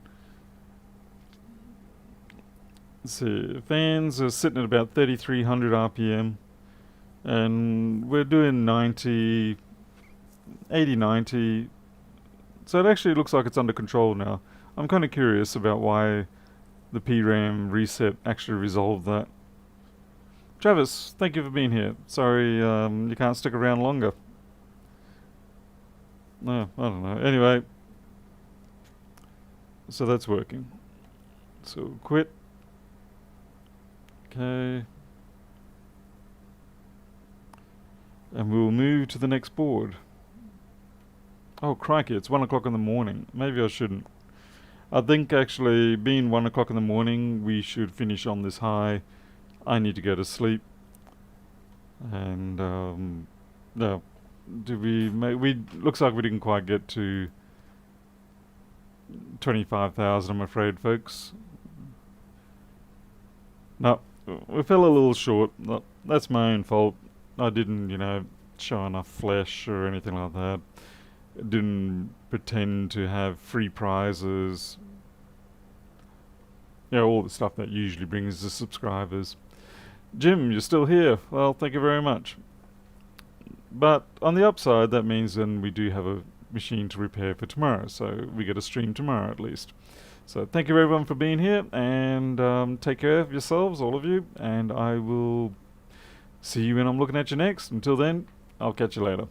Let's see. Fans are sitting at about 3300 RPM. And we're doing 90, 80, 90. So it actually looks like it's under control now. I'm kind of curious about why the PRAM reset actually resolved that. Travis, thank you for being here. Sorry you can't stick around longer. No, I don't know. Anyway, so that's working. So quit. Okay. And we'll move to the next board. Oh crikey, it's 1 o'clock in the morning. Maybe I shouldn't. I think actually being 1 o'clock in the morning we should finish on this high. I need to go to sleep. And no. We looks like we didn't quite get to 25,000, I'm afraid, folks. No, we fell a little short. No, that's my own fault. I didn't, show enough flesh or anything like that. Didn't pretend to have free prizes. All the stuff that usually brings the subscribers. Jim, you're still here. Well, thank you very much. But on the upside, that means then we do have a machine to repair for tomorrow, so we get a stream tomorrow at least. So thank you everyone for being here, and take care of yourselves, all of you, and I will see you when I'm looking at you next. Until then, I'll catch you later.